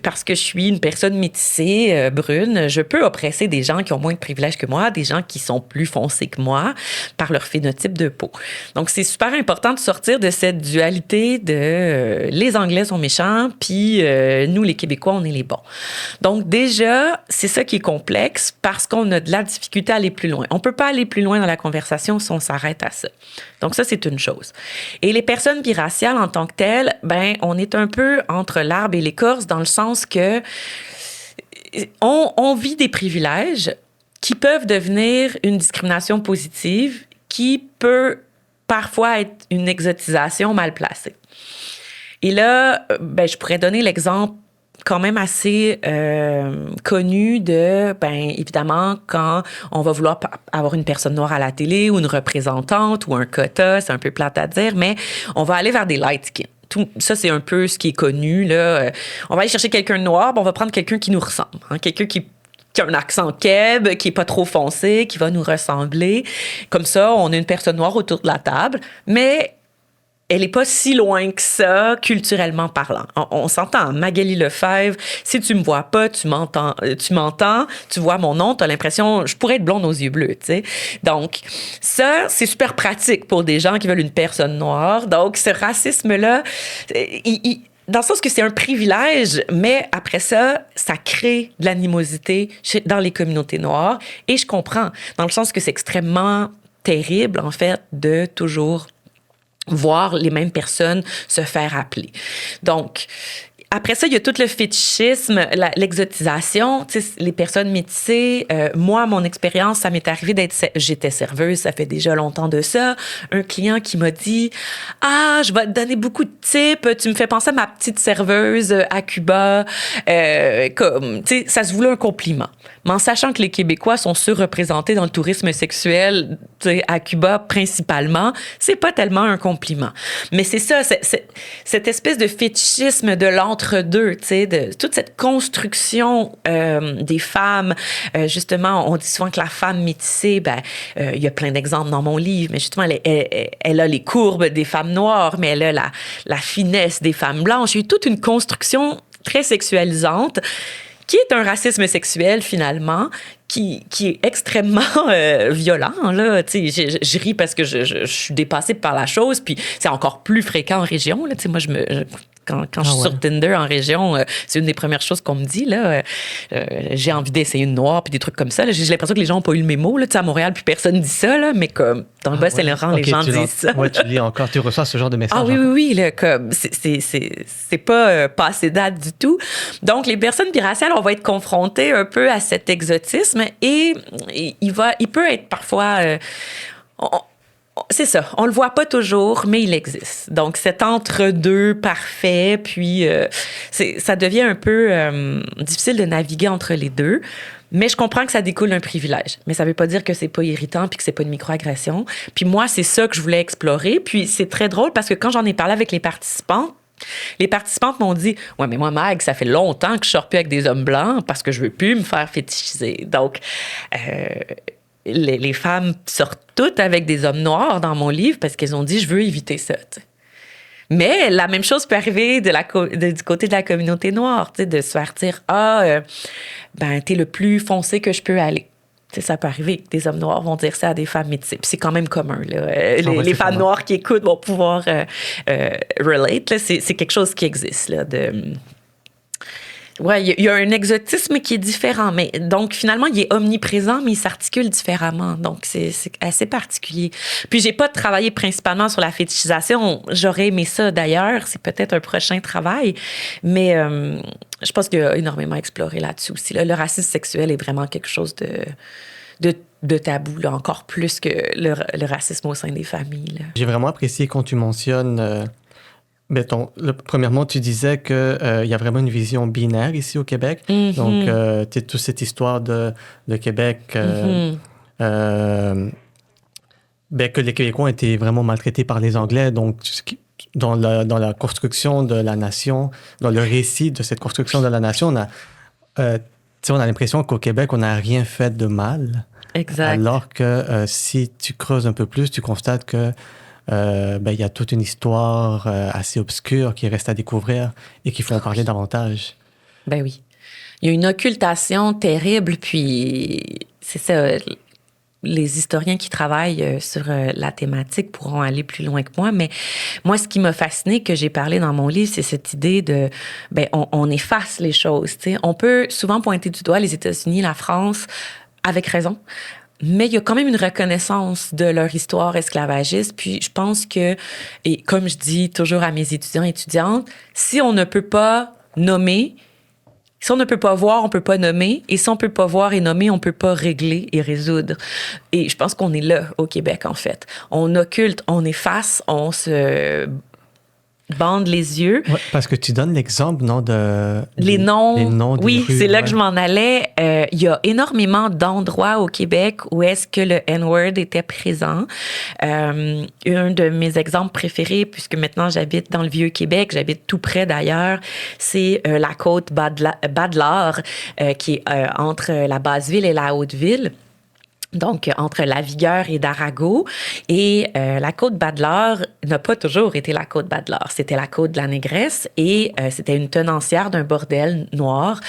parce que je suis une personne métissée, brune, je peux oppresser des gens qui ont moins de privilèges que moi, des gens qui sont plus foncés que moi par leur phénotype de peau. Donc, c'est super important de sortir de cette dualité de les Anglais sont méchants, puis nous, les Québécois, on est les bons. Donc, déjà, c'est ça qui est complexe parce qu'on a de la difficulté à aller plus loin. On peut pas aller plus loin dans la conversation si on s'arrête à ça. Donc ça, c'est une chose. Et les personnes biraciales en tant que telles, ben, on est un peu entre l'arbre et l'écorce dans le sens que on vit des privilèges qui peuvent devenir une discrimination positive qui peut parfois être une exotisation mal placée. Et là, ben, je pourrais donner l'exemple quand même assez connu de, ben évidemment, quand on va vouloir avoir une personne noire à la télé ou une représentante ou un quota, c'est un peu plate à dire, mais on va aller vers des light skin. Tout ça, c'est un peu ce qui est connu, là. On va aller chercher quelqu'un de noir, ben on va prendre quelqu'un qui nous ressemble, hein, quelqu'un qui a un accent keb, qui est pas trop foncé, qui va nous ressembler. Comme ça, on a une personne noire autour de la table, mais elle n'est pas si loin que ça, culturellement parlant. On s'entend. Magali Lefebvre, si tu me vois pas, tu m'entends, tu vois mon nom, tu as l'impression, je pourrais être blonde aux yeux bleus, tu sais. Donc, ça, c'est super pratique pour des gens qui veulent une personne noire. Donc, ce racisme-là, dans le sens que c'est un privilège, mais après ça, ça crée de l'animosité dans les communautés noires. Et je comprends, dans le sens que c'est extrêmement terrible, en fait, de toujours voir les mêmes personnes se faire appeler. Donc, après ça, il y a tout le fétichisme, l'exotisation, tu sais, les personnes métissées. Moi, mon expérience, ça m'est arrivé j'étais serveuse, ça fait déjà longtemps de ça. Un client qui m'a dit « Ah, je vais te donner beaucoup de tips, tu me fais penser à ma petite serveuse à Cuba. » Comme, tu sais, ça se voulait un compliment. Mais en sachant que les Québécois sont surreprésentés dans le tourisme sexuel, tu sais, à Cuba principalement, c'est pas tellement un compliment. Mais c'est ça, cette espèce de fétichisme de l'entre-deux, tu sais, de toute cette construction des femmes. Justement, on dit souvent que la femme métissée, ben, il y a plein d'exemples dans mon livre, mais justement, elle a les courbes des femmes noires, mais elle a la finesse des femmes blanches. Il y a toute une construction très sexualisante qui est un racisme sexuel, finalement, qui est extrêmement violent, là. Tu sais, je ris parce que je suis dépassée par la chose, puis c'est encore plus fréquent en région, là. Tu sais, moi, quand je suis sur Tinder en région, c'est une des premières choses qu'on me dit, là. J'ai envie d'essayer une noire, puis des trucs comme ça. Là. J'ai l'impression que les gens n'ont pas eu le mémo, là. Tu sais, à Montréal, puis personne dit ça, là, mais comme dans le Bas-Saint-Laurent, les gens disent ça. Oui, tu lis encore, tu reçois ce genre de message. Ah oui, là, comme c'est pas passé date du tout. Donc, les personnes biraciales, on va être confrontées un peu à cet exotisme et il peut être parfois... c'est ça, on le voit pas toujours, mais il existe. Donc, cet entre-deux parfait, puis ça devient un peu difficile de naviguer entre les deux. Mais je comprends que ça découle d'un privilège. Mais ça veut pas dire que c'est pas irritant puis que c'est pas une microagression. Puis moi, c'est ça que je voulais explorer. Puis c'est très drôle parce que quand j'en ai parlé avec les participantes m'ont dit « Ouais, mais moi, Mag, ça fait longtemps que je sors plus avec des hommes blancs parce que je veux plus me faire fétichiser. » Donc, les femmes sortent toutes avec des hommes noirs dans mon livre parce qu'elles ont dit « Je veux éviter ça. » Mais la même chose peut arriver du côté de la communauté noire, de se faire dire « Ah, ben, t'es le plus foncé que je peux aller. » Ça peut arriver que des hommes noirs vont dire ça à des femmes métissées. Puis c'est quand même commun. Là. Les femmes noires qui écoutent vont pouvoir relate. Là. C'est quelque chose qui existe. Là, ouais, il y a un exotisme qui est différent. Mais donc, finalement, il est omniprésent, mais il s'articule différemment. Donc, c'est assez particulier. Puis, j'ai pas travaillé principalement sur la fétichisation. J'aurais aimé ça, d'ailleurs. C'est peut-être un prochain travail. Mais je pense qu'il y a énormément à explorer là-dessus aussi. Là. Le racisme sexuel est vraiment quelque chose de tabou, là, encore plus que le racisme au sein des familles. Là. J'ai vraiment apprécié quand tu mentionnes Mais premièrement, tu disais qu'il y a vraiment une vision binaire ici au Québec. Mm-hmm. Donc, toute cette histoire de Québec, ben, que les Québécois ont été vraiment maltraités par les Anglais. Donc, dans la construction de la nation, dans le récit de cette construction de la nation, on a l'impression qu'au Québec, on n'a rien fait de mal. Exact. Alors que si tu creuses un peu plus, tu constates que il y a toute une histoire assez obscure qui reste à découvrir et qu'il faut en parler davantage. Ben oui. Il y a une occultation terrible, puis c'est ça. Les historiens qui travaillent sur la thématique pourront aller plus loin que moi, mais moi, ce qui m'a fasciné, que j'ai parlé dans mon livre, c'est cette idée de, on efface les choses, tu sais. On peut souvent pointer du doigt les États-Unis, la France, avec raison, mais il y a quand même une reconnaissance de leur histoire esclavagiste. Puis je pense que, et comme je dis toujours à mes étudiants et étudiantes, si on ne peut pas nommer, si on ne peut pas voir, on peut pas nommer. Et si on peut pas voir et nommer, on peut pas régler et résoudre. Et je pense qu'on est là au Québec, en fait. On occulte, on efface, on se bande les yeux. Ouais, parce que tu donnes l'exemple, non, les noms des oui, rues, c'est là que je m'en allais. Il y a énormément d'endroits au Québec où est-ce que le N-word était présent. Un de mes exemples préférés, puisque maintenant j'habite dans le Vieux-Québec, j'habite tout près d'ailleurs, c'est la côte Bas-de-l'Or, qui est entre la Basse-Ville et la Haute-Ville. Donc, entre Lavigueur et Darago. Et la côte Bas-de-l'Or n'a pas toujours été la côte Bas-de-l'Or. C'était la côte de la Négresse et c'était une tenancière d'un bordel noir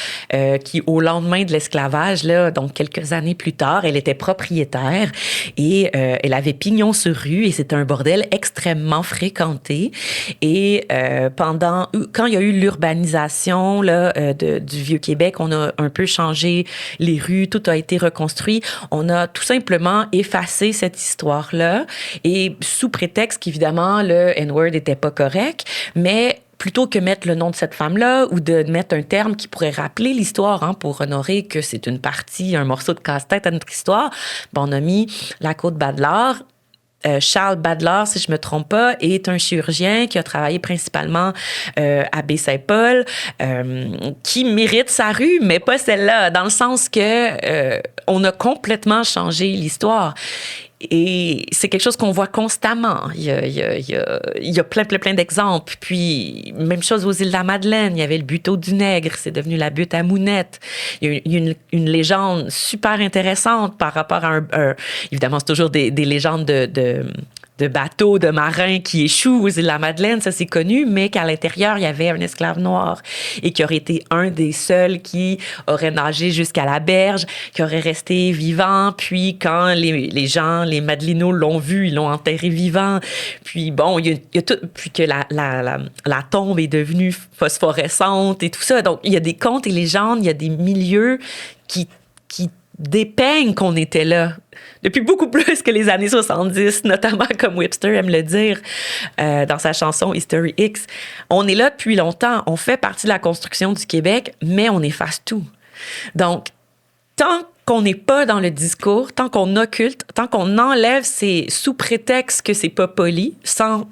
qui, au lendemain de l'esclavage, là, donc quelques années plus tard, elle était propriétaire et elle avait pignon sur rue et c'était un bordel extrêmement fréquenté. Et quand il y a eu l'urbanisation là, du Vieux-Québec, on a un peu changé les rues, tout a été reconstruit. On a tout simplement effacer cette histoire-là et sous prétexte qu'évidemment, le N-word n'était pas correct, mais plutôt que mettre le nom de cette femme-là ou de mettre un terme qui pourrait rappeler l'histoire pour honorer que c'est une partie, un morceau de casse-tête à notre histoire, on a mis la côte Bas-de-l'Or. Charles Bas-de-l'Or, si je me trompe pas, est un chirurgien qui a travaillé principalement à Baie-Saint-Paul, qui mérite sa rue, mais pas celle-là, dans le sens que on a complètement changé l'histoire. Et c'est quelque chose qu'on voit constamment. Il y a plein d'exemples. Puis, même chose aux îles de la Madeleine. Il y avait le buteau du Nègre. C'est devenu la butte à Mounette. Il y a une légende super intéressante par rapport à évidemment, c'est toujours des légendes de bateaux, de marins qui échouent aux îles de la Madeleine, ça c'est connu, mais qu'à l'intérieur, il y avait un esclave noir et qui aurait été un des seuls qui aurait nagé jusqu'à la berge, qui aurait resté vivant, puis quand les gens, les Madelinos l'ont vu, ils l'ont enterré vivant, puis bon, il y a tout, puis que la tombe est devenue phosphorescente et tout ça. Donc, il y a des contes et légendes, il y a des milieux qui dépeignent qu'on était là depuis beaucoup plus que les années 70, notamment comme Webster aime le dire dans sa chanson History X. On est là depuis longtemps, on fait partie de la construction du Québec, mais on efface tout. Donc, tant qu'on n'est pas dans le discours, tant qu'on occulte, tant qu'on enlève sous prétexte que c'est pas poli, sans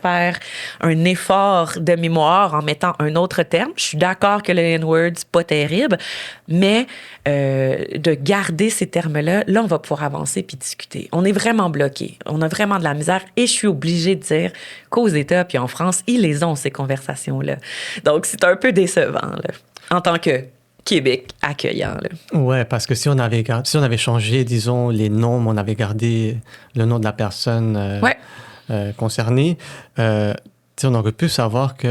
faire un effort de mémoire en mettant un autre terme. Je suis d'accord que le N-word, c'est pas terrible, mais de garder ces termes-là, là, on va pouvoir avancer puis discuter. On est vraiment bloqué. On a vraiment de la misère et je suis obligée de dire qu'aux États puis en France, ils les ont, ces conversations-là. Donc, c'est un peu décevant, là, en tant que Québec accueillant. Là. Ouais, parce que si on avait changé, disons, les noms, mais on avait gardé le nom de la personne concernée, on aurait pu savoir que,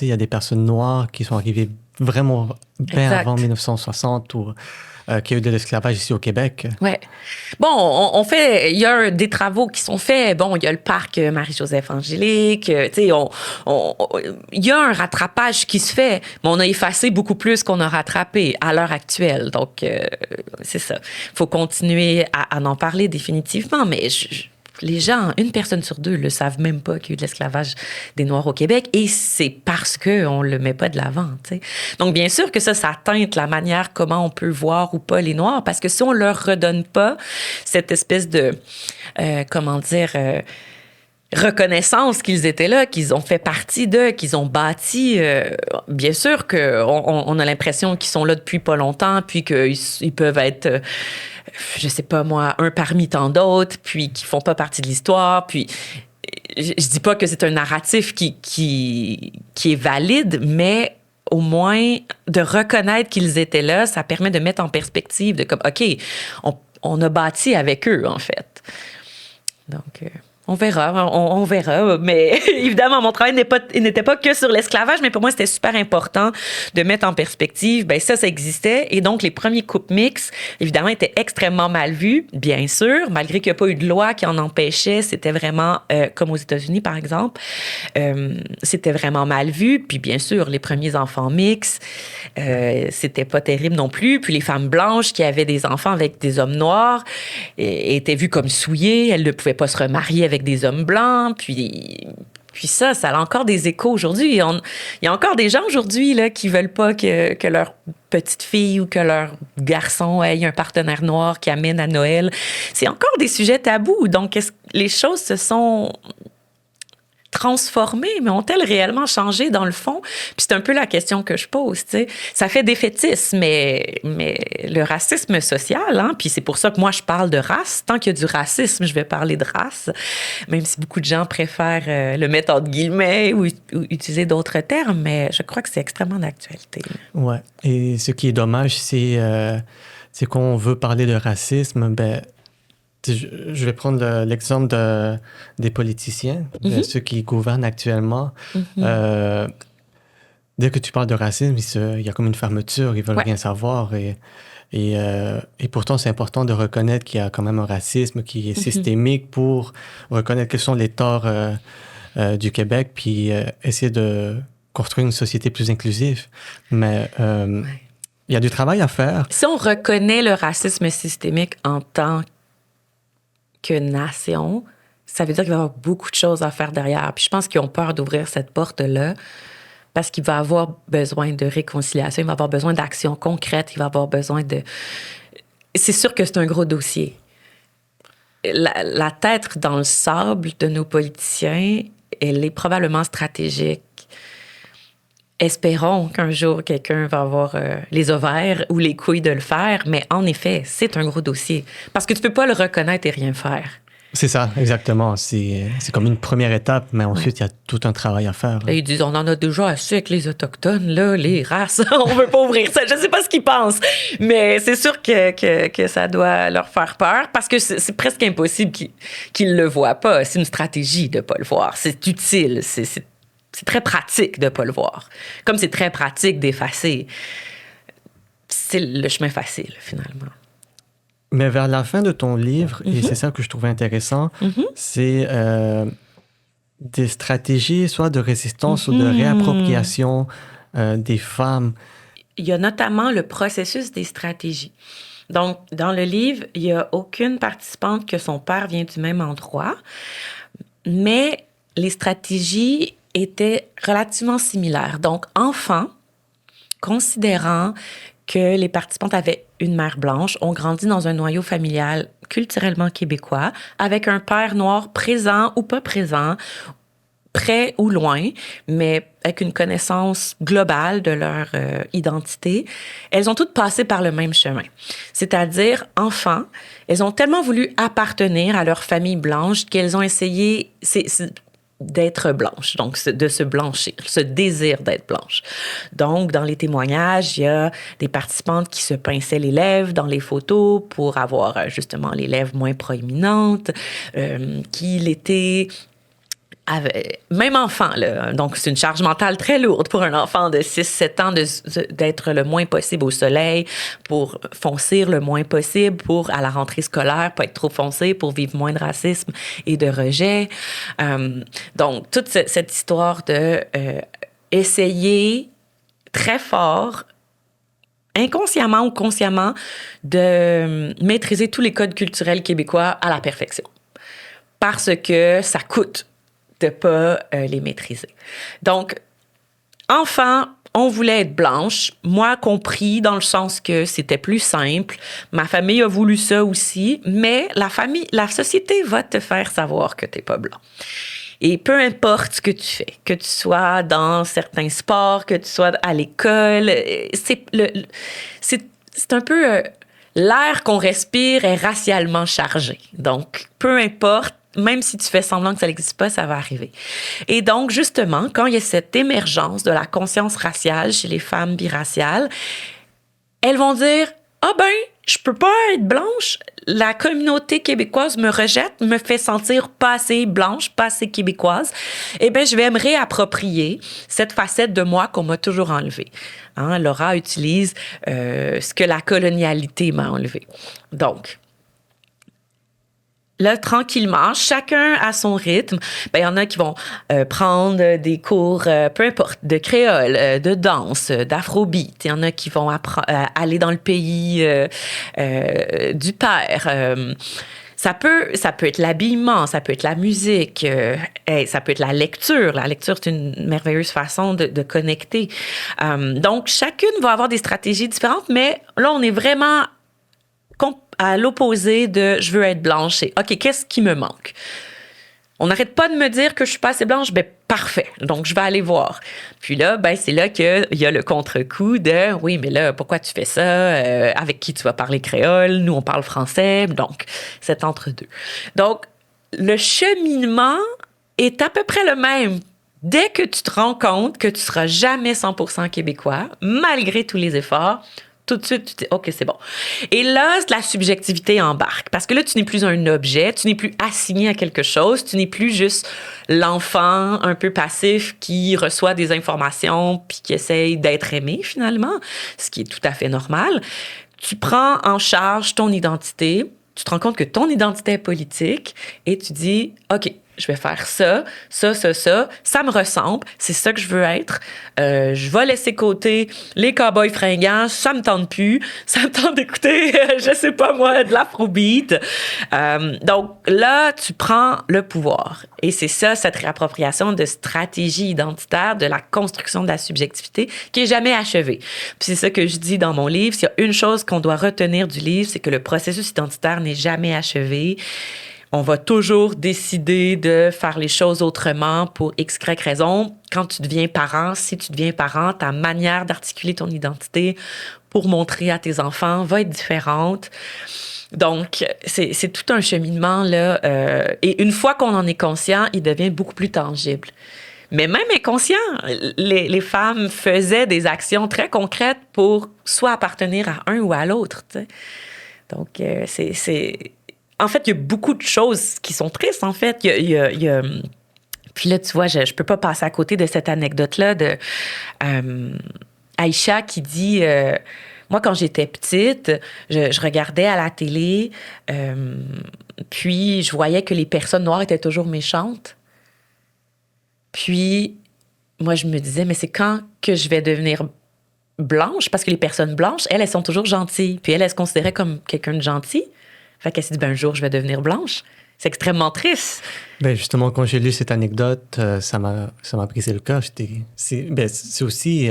il y a des personnes noires qui sont arrivées vraiment bien avant 1960 ou qu'il y a eu de l'esclavage ici au Québec. Ouais. Bon, il y a des travaux qui sont faits. Bon, il y a le parc Marie-Joseph Angélique. Tu sais, il y a un rattrapage qui se fait, mais on a effacé beaucoup plus qu'on a rattrapé à l'heure actuelle. Donc, c'est ça. Il faut continuer à en parler définitivement, mais les gens, une personne sur deux, ne savent même pas qu'il y a eu de l'esclavage des Noirs au Québec et c'est parce qu'on ne le met pas de l'avant. T'sais. Donc, bien sûr que ça teinte la manière comment on peut voir ou pas les Noirs parce que si on ne leur redonne pas cette espèce de, reconnaissance qu'ils étaient là, qu'ils ont fait partie d'eux, qu'ils ont bâti. Bien sûr qu'on a l'impression qu'ils sont là depuis pas longtemps, puis qu'ils peuvent être, je sais pas moi, un parmi tant d'autres, puis qui font pas partie de l'histoire. Puis je dis pas que c'est un narratif qui est valide, mais au moins de reconnaître qu'ils étaient là, ça permet de mettre en perspective, de comme, OK, on a bâti avec eux, en fait. Donc... on verra. Mais évidemment, mon travail n'était pas que sur l'esclavage, mais pour moi, c'était super important de mettre en perspective, ben ça existait. Et donc, les premiers couples mixtes, évidemment, étaient extrêmement mal vus, bien sûr, malgré qu'il n'y a pas eu de loi qui en empêchait. C'était vraiment, comme aux États-Unis, par exemple, c'était vraiment mal vu. Puis, bien sûr, les premiers enfants mixtes, c'était pas terrible non plus. Puis, les femmes blanches qui avaient des enfants avec des hommes noirs étaient vues comme souillées. Elles ne pouvaient pas se remarier avec des hommes blancs, puis ça a encore des échos aujourd'hui. Il y a encore des gens aujourd'hui là, qui veulent pas que leur petite fille ou que leur garçon ait un partenaire noir qui amène à Noël. C'est encore des sujets tabous. Donc, les choses se sont transformées, mais ont-elles réellement changé dans le fond? Puis c'est un peu la question que je pose, tu sais. Ça fait défaitisme, mais le racisme social, hein, puis c'est pour ça que moi je parle de race. Tant qu'il y a du racisme, je vais parler de race, même si beaucoup de gens préfèrent le mettre entre guillemets ou utiliser d'autres termes, mais je crois que c'est extrêmement d'actualité. Ouais. Et ce qui est dommage, c'est qu'on veut parler de racisme, ben je vais prendre l'exemple des politiciens, de ceux qui gouvernent actuellement. Dès que tu parles de racisme, il y a comme une fermeture, ils veulent rien savoir. Et pourtant, c'est important de reconnaître qu'il y a quand même un racisme qui est systémique pour reconnaître quels sont les torts du Québec, puis essayer de construire une société plus inclusive. Mais il y a du travail à faire. Si on reconnaît le racisme systémique en tant que nation, ça veut dire qu'il va y avoir beaucoup de choses à faire derrière. Puis je pense qu'ils ont peur d'ouvrir cette porte-là parce qu'il va avoir besoin de réconciliation, il va avoir besoin d'actions concrètes, il va avoir besoin de... C'est sûr que c'est un gros dossier. La tête dans le sable de nos politiciens, elle est probablement stratégique. Espérons qu'un jour, quelqu'un va avoir les ovaires ou les couilles de le faire, mais en effet, c'est un gros dossier. Parce que tu peux pas le reconnaître et rien faire. C'est ça, exactement. C'est comme une première étape, mais ensuite, il y a tout un travail à faire. Là, ils disent, on en a déjà assez avec les Autochtones, là, les races, on veut pas ouvrir ça. Je sais pas ce qu'ils pensent, mais c'est sûr que ça doit leur faire peur, parce que c'est presque impossible qu'ils le voient pas. C'est une stratégie de pas le voir. C'est utile, c'est très pratique de ne pas le voir. Comme c'est très pratique d'effacer. C'est le chemin facile, finalement. Mais vers la fin de ton livre, et c'est ça que je trouvais intéressant, c'est des stratégies soit de résistance ou de réappropriation des femmes. Il y a notamment le processus des stratégies. Donc, dans le livre, il n'y a aucune participante que son père vient du même endroit, mais les stratégies étaient relativement similaires. Donc, enfant, considérant que les participantes avaient une mère blanche, ont grandi dans un noyau familial culturellement québécois, avec un père noir présent ou pas présent, près ou loin, mais avec une connaissance globale de leur identité, elles ont toutes passé par le même chemin. C'est-à-dire, enfants, elles ont tellement voulu appartenir à leur famille blanche qu'elles ont essayé... d'être blanche, donc de se blanchir, ce désir d'être blanche. Donc, dans les témoignages, il y a des participantes qui se pinçaient les lèvres dans les photos pour avoir justement les lèvres moins proéminentes, qui l'étaient... Même enfant, là, donc c'est une charge mentale très lourde pour un enfant de 6-7 ans d'être le moins possible au soleil, pour foncir le moins possible, pour, à la rentrée scolaire, pas être trop foncé, pour vivre moins de racisme et de rejet. Donc, toute cette histoire de essayer très fort, inconsciemment ou consciemment, de maîtriser tous les codes culturels québécois à la perfection. Parce que ça coûte de pas les maîtriser. Donc, enfant, on voulait être blanche, moi compris dans le sens que c'était plus simple. Ma famille a voulu ça aussi, mais la société va te faire savoir que t'es pas blanc. Et peu importe ce que tu fais, que tu sois dans certains sports, que tu sois à l'école, c'est un peu l'air qu'on respire est racialement chargé. Donc, peu importe, même si tu fais semblant que ça n'existe pas, ça va arriver. Et donc, justement, quand il y a cette émergence de la conscience raciale chez les femmes biraciales, elles vont dire « Ah ben, je peux pas être blanche. La communauté québécoise me rejette, me fait sentir pas assez blanche, pas assez québécoise. Eh bien, je vais me réapproprier cette facette de moi qu'on m'a toujours enlevée. » Hein, Laura utilise ce que la colonialité m'a enlevé. Donc, là, tranquillement, chacun à son rythme. Ben, il y en a qui vont prendre des cours, peu importe, de créole, de danse, d'afrobeat. Il y en a qui vont aller dans le pays du père. Ça peut être l'habillement, ça peut être la musique, ça peut être la lecture. La lecture, c'est une merveilleuse façon de connecter. Donc, chacune va avoir des stratégies différentes, mais là, on est vraiment à l'opposé de « je veux être blanche ». Et « OK, qu'est-ce qui me manque? » On n'arrête pas de me dire que je suis pas assez blanche. Ben parfait. Donc, je vais aller voir. Puis là, ben c'est là qu'il y a le contre-coup de « oui, mais là, pourquoi tu fais ça? Avec qui tu vas parler créole? Nous, on parle français. » Donc, c'est entre-deux. Donc, le cheminement est à peu près le même. Dès que tu te rends compte que tu seras jamais 100% québécois, malgré tous les efforts, tout de suite, tu te dis, OK, c'est bon. Et là, la subjectivité embarque. Parce que là, tu n'es plus un objet, tu n'es plus assigné à quelque chose, tu n'es plus juste l'enfant un peu passif qui reçoit des informations puis qui essaye d'être aimé, finalement, ce qui est tout à fait normal. Tu prends en charge ton identité, tu te rends compte que ton identité est politique et tu dis, OK, je vais faire ça me ressemble, c'est ça que je veux être. Je vais laisser côté les cow-boys fringants, ça me tente plus, ça me tente d'écouter, je sais pas moi, de l'afrobeat. Donc là, tu prends le pouvoir. Et c'est ça, cette réappropriation de stratégie identitaire, de la construction de la subjectivité, qui est jamais achevée. Puis c'est ça que je dis dans mon livre, s'il y a une chose qu'on doit retenir du livre, c'est que le processus identitaire n'est jamais achevé. On va toujours décider de faire les choses autrement pour X, Y raison. Quand tu deviens parent, si tu deviens parent, ta manière d'articuler ton identité pour montrer à tes enfants va être différente. Donc, c'est tout un cheminement, là. Et une fois qu'on en est conscient, il devient beaucoup plus tangible. Mais même inconscient, les femmes faisaient des actions très concrètes pour soit appartenir à un ou à l'autre, tu sais. Donc, en fait, il y a beaucoup de choses qui sont tristes, en fait. Puis là, tu vois, je peux pas passer à côté de cette anecdote-là de Aïcha qui dit moi, quand j'étais petite, je regardais à la télé, puis je voyais que les personnes noires étaient toujours méchantes. Puis, moi, je me disais, mais c'est quand que je vais devenir blanche? Parce que les personnes blanches, elles sont toujours gentilles. Puis elles se considéraient comme quelqu'un de gentil. Fait qu'elle s'est dit, ben un jour, je vais devenir blanche. C'est extrêmement triste. Ben justement, quand j'ai lu cette anecdote, ça m'a brisé le cœur. C'est aussi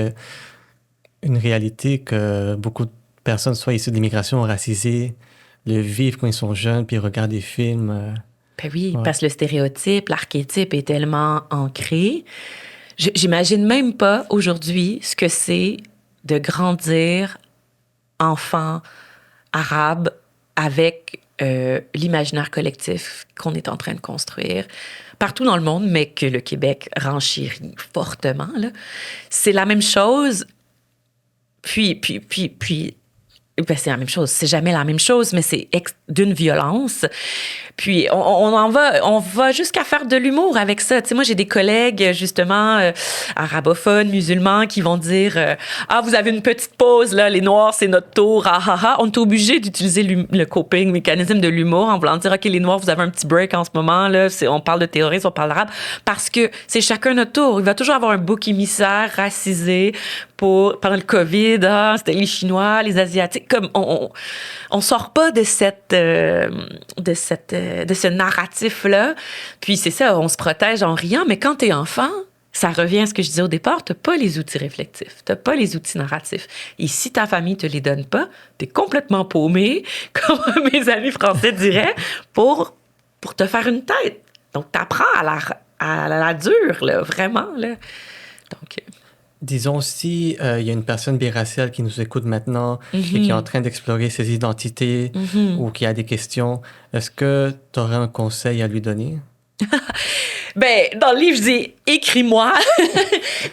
une réalité que beaucoup de personnes, soit issues de l'immigration, racisées, le vivent quand ils sont jeunes, puis ils regardent des films. Ben oui, ouais. Parce que le stéréotype, l'archétype est tellement ancré. J'imagine même pas aujourd'hui ce que c'est de grandir enfant arabe avec l'imaginaire collectif qu'on est en train de construire partout dans le monde, mais que le Québec renchérit fortement, là. C'est la même chose. Puis ben c'est la même chose. C'est jamais la même chose, mais c'est d'une violence. Puis on va jusqu'à faire de l'humour avec ça. Tu sais, moi, j'ai des collègues, justement, arabophones, musulmans, qui vont dire ah, vous avez une petite pause, là, les Noirs, c'est notre tour, ah, ah, ah. On est obligé d'utiliser le coping, mécanisme de l'humour, en voulant dire, OK, les Noirs, vous avez un petit break en ce moment, là, on parle de terrorisme, on parle d'arabe, parce que c'est chacun notre tour. Il va toujours avoir un bouc émissaire racisé pendant le COVID, c'était les Chinois, les Asiatiques. Comme on sort pas de ce narratif-là. Puis c'est ça, on se protège en riant, mais quand t'es enfant, ça revient à ce que je disais au départ, tu n'as pas les outils réflectifs, tu n'as pas les outils narratifs. Et si ta famille ne te les donne pas, tu es complètement paumé, comme mes amis français diraient, pour te faire une tête. Donc, tu apprends à la dure, là, vraiment. Là. Donc, disons, si il y a une personne biraciale qui nous écoute maintenant et qui est en train d'explorer ses identités ou qui a des questions, est-ce que tu aurais un conseil à lui donner? Ben, dans le livre, je dis « écris-moi »,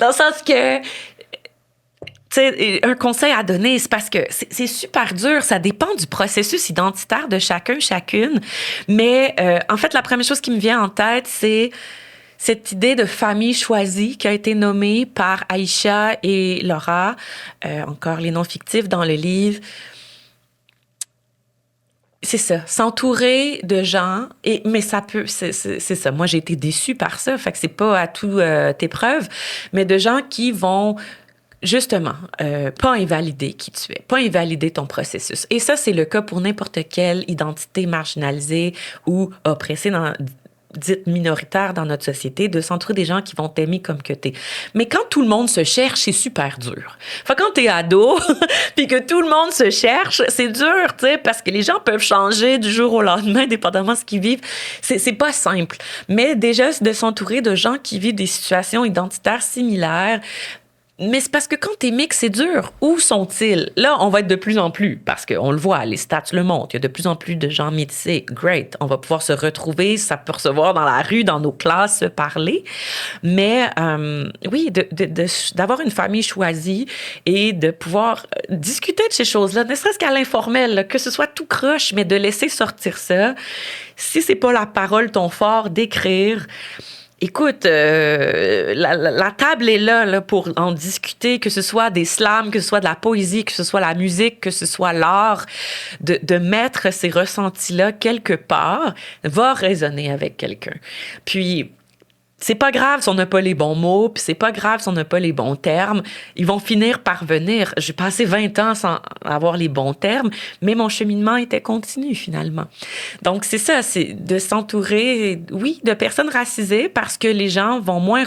dans le sens que, tu sais, un conseil à donner, c'est parce que c'est super dur, ça dépend du processus identitaire de chacun, chacune, mais en fait, la première chose qui me vient en tête, c'est cette idée de famille choisie qui a été nommée par Aïcha et Laura, encore les noms fictifs dans le livre. C'est ça, s'entourer de gens, mais ça peut, c'est ça. Moi, j'ai été déçue par ça, fait que c'est pas à tout épreuve, mais de gens qui vont justement pas invalider qui tu es, pas invalider ton processus. Et ça, c'est le cas pour n'importe quelle identité marginalisée ou oppressée dite minoritaire dans notre société, de s'entourer des gens qui vont t'aimer comme que t'es. Mais quand tout le monde se cherche, c'est super dur. Fait quand t'es ado, puis que tout le monde se cherche, c'est dur, tu sais, parce que les gens peuvent changer du jour au lendemain, dépendamment de ce qu'ils vivent. C'est pas simple. Mais déjà, de s'entourer de gens qui vivent des situations identitaires similaires, mais c'est parce que quand t'es mix, c'est dur. Où sont-ils? Là, on va être de plus en plus, parce qu'on le voit, les stats le montrent. Il y a de plus en plus de gens métissés. Great. On va pouvoir se retrouver, s'apercevoir dans la rue, dans nos classes, se parler. Mais oui, d'avoir une famille choisie et de pouvoir discuter de ces choses-là, ne serait-ce qu'à l'informel, là, que ce soit tout croche, mais de laisser sortir ça. Si c'est pas la parole, ton fort, d'écrire. Écoute, la table est là pour en discuter, que ce soit des slams, que ce soit de la poésie, que ce soit la musique, que ce soit l'art, de mettre ces ressentis-là quelque part, va résonner avec quelqu'un. Puis, c'est pas grave si on n'a pas les bons mots, puis c'est pas grave si on n'a pas les bons termes. Ils vont finir par venir. J'ai passé 20 ans sans avoir les bons termes, mais mon cheminement était continu, finalement. Donc, c'est ça, c'est de s'entourer, oui, de personnes racisées parce que les gens vont moins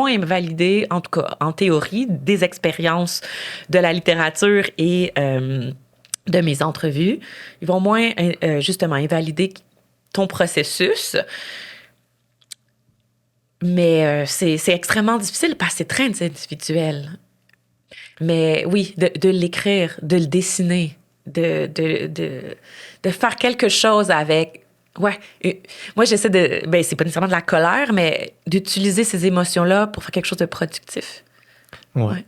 invalider, en tout cas, en théorie, des expériences de la littérature et de mes entrevues. Ils vont moins, justement, invalider ton processus. Mais c'est extrêmement difficile parce que c'est très individuel. Mais oui, de l'écrire, de le dessiner, de faire quelque chose avec. Ouais. Moi, j'essaie de. Ben, c'est pas nécessairement de la colère, mais d'utiliser ces émotions-là pour faire quelque chose de productif. Ouais.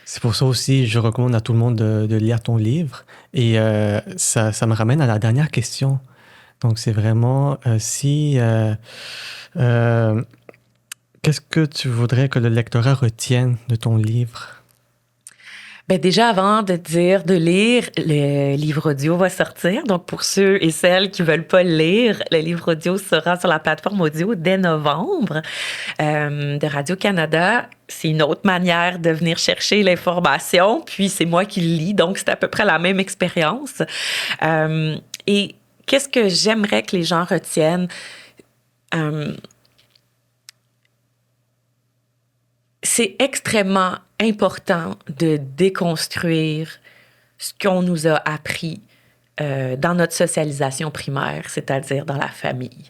C'est pour ça aussi, je recommande à tout le monde de lire ton livre. Et ça me ramène à la dernière question. Donc, c'est vraiment si. Qu'est-ce que tu voudrais que le lectorat retienne de ton livre? Ben déjà, avant de dire de lire, le livre audio va sortir. Donc, pour ceux et celles qui veulent pas le lire, le livre audio sera sur la plateforme audio dès novembre de Radio-Canada. C'est une autre manière de venir chercher l'information. Puis, c'est moi qui le lis. Donc, c'est à peu près la même expérience. Et qu'est-ce que j'aimerais que les gens retiennent? C'est extrêmement important de déconstruire ce qu'on nous a appris dans notre socialisation primaire, c'est-à-dire dans la famille.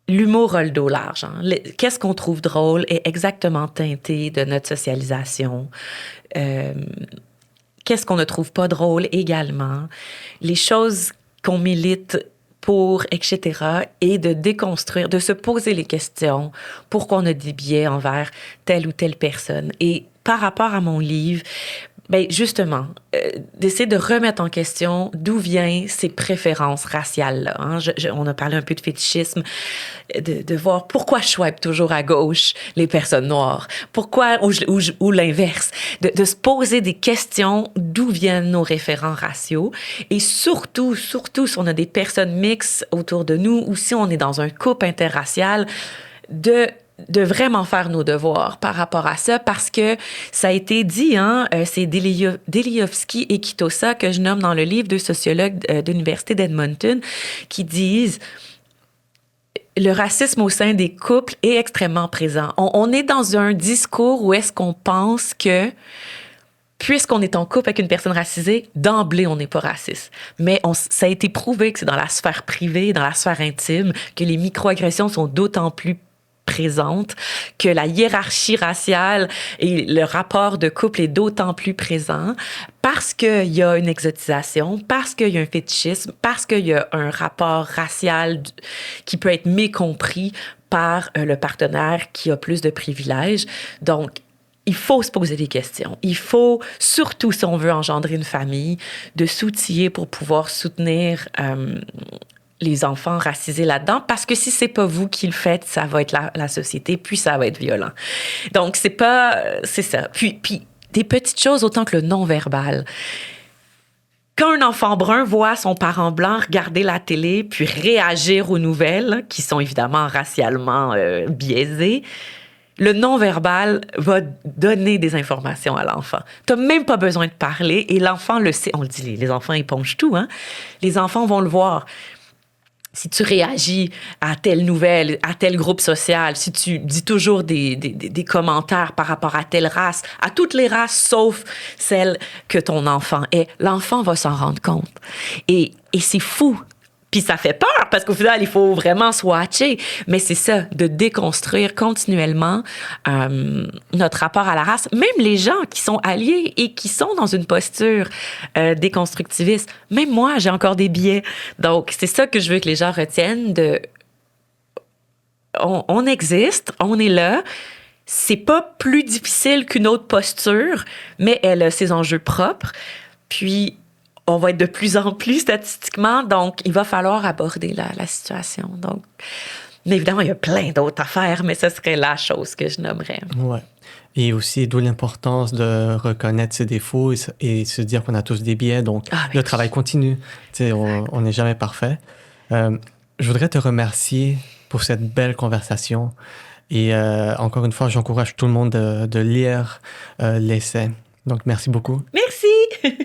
L'humour a le dos large. Hein? Qu'est-ce qu'on trouve drôle est exactement teinté de notre socialisation. Qu'est-ce qu'on ne trouve pas drôle également. Les choses qu'on milite pour, etc., et de déconstruire, de se poser les questions, pourquoi on a des biais envers telle ou telle personne. Et par rapport à mon livre, ben justement, d'essayer de remettre en question d'où viennent ces préférences raciales-là. Hein? On a parlé un peu de fétichisme, de voir pourquoi je swipe toujours à gauche les personnes noires, pourquoi, ou l'inverse, de se poser des questions d'où viennent nos référents raciaux, et surtout, si on a des personnes mixtes autour de nous, ou si on est dans un couple interracial, de vraiment faire nos devoirs par rapport à ça, parce que ça a été dit, hein, c'est Delihovsky et Kitosa, que je nomme dans le livre, deux sociologues de l'Université d'Edmonton, qui disent le racisme au sein des couples est extrêmement présent. On est dans un discours où est-ce qu'on pense que, puisqu'on est en couple avec une personne racisée, d'emblée, on n'est pas raciste. Mais ça a été prouvé que c'est dans la sphère privée, dans la sphère intime, que les microagressions sont d'autant plus présente, que la hiérarchie raciale et le rapport de couple est d'autant plus présent parce qu'il y a une exotisation, parce qu'il y a un fétichisme, parce qu'il y a un rapport racial qui peut être mécompris par le partenaire qui a plus de privilèges. Donc, il faut se poser des questions. Il faut, surtout si on veut engendrer une famille, de s'outiller pour pouvoir soutenir les enfants racisés là-dedans, parce que si c'est pas vous qui le faites, ça va être la société, puis ça va être violent. Donc, c'est ça. Puis, des petites choses autant que le non-verbal. Quand un enfant brun voit son parent blanc regarder la télé, puis réagir aux nouvelles, qui sont évidemment racialement biaisées, le non-verbal va donner des informations à l'enfant. Tu n'as même pas besoin de parler, et l'enfant le sait. On le dit, les enfants épongent tout, hein? Les enfants vont le voir. Si tu réagis à telle nouvelle, à tel groupe social, si tu dis toujours des commentaires par rapport à telle race, à toutes les races sauf celle que ton enfant est, l'enfant va s'en rendre compte. Et c'est fou. Puis ça fait peur parce qu'au final, il faut vraiment se watcher. Mais c'est ça, de déconstruire continuellement notre rapport à la race. Même les gens qui sont alliés et qui sont dans une posture déconstructiviste. Même moi, j'ai encore des biais. Donc, c'est ça que je veux que les gens retiennent on existe, on est là. C'est pas plus difficile qu'une autre posture, mais elle a ses enjeux propres. Puis, on va être de plus en plus statistiquement, donc il va falloir aborder la situation. Donc, mais évidemment, il y a plein d'autres affaires, mais ce serait la chose que je nommerais. Ouais. Et aussi, d'où l'importance de reconnaître ses défauts et se dire qu'on a tous des biais. Donc, le travail continue. Tu sais, on n'est jamais parfait. Je voudrais te remercier pour cette belle conversation. Et encore une fois, j'encourage tout le monde de lire l'essai. Donc, merci beaucoup. Merci!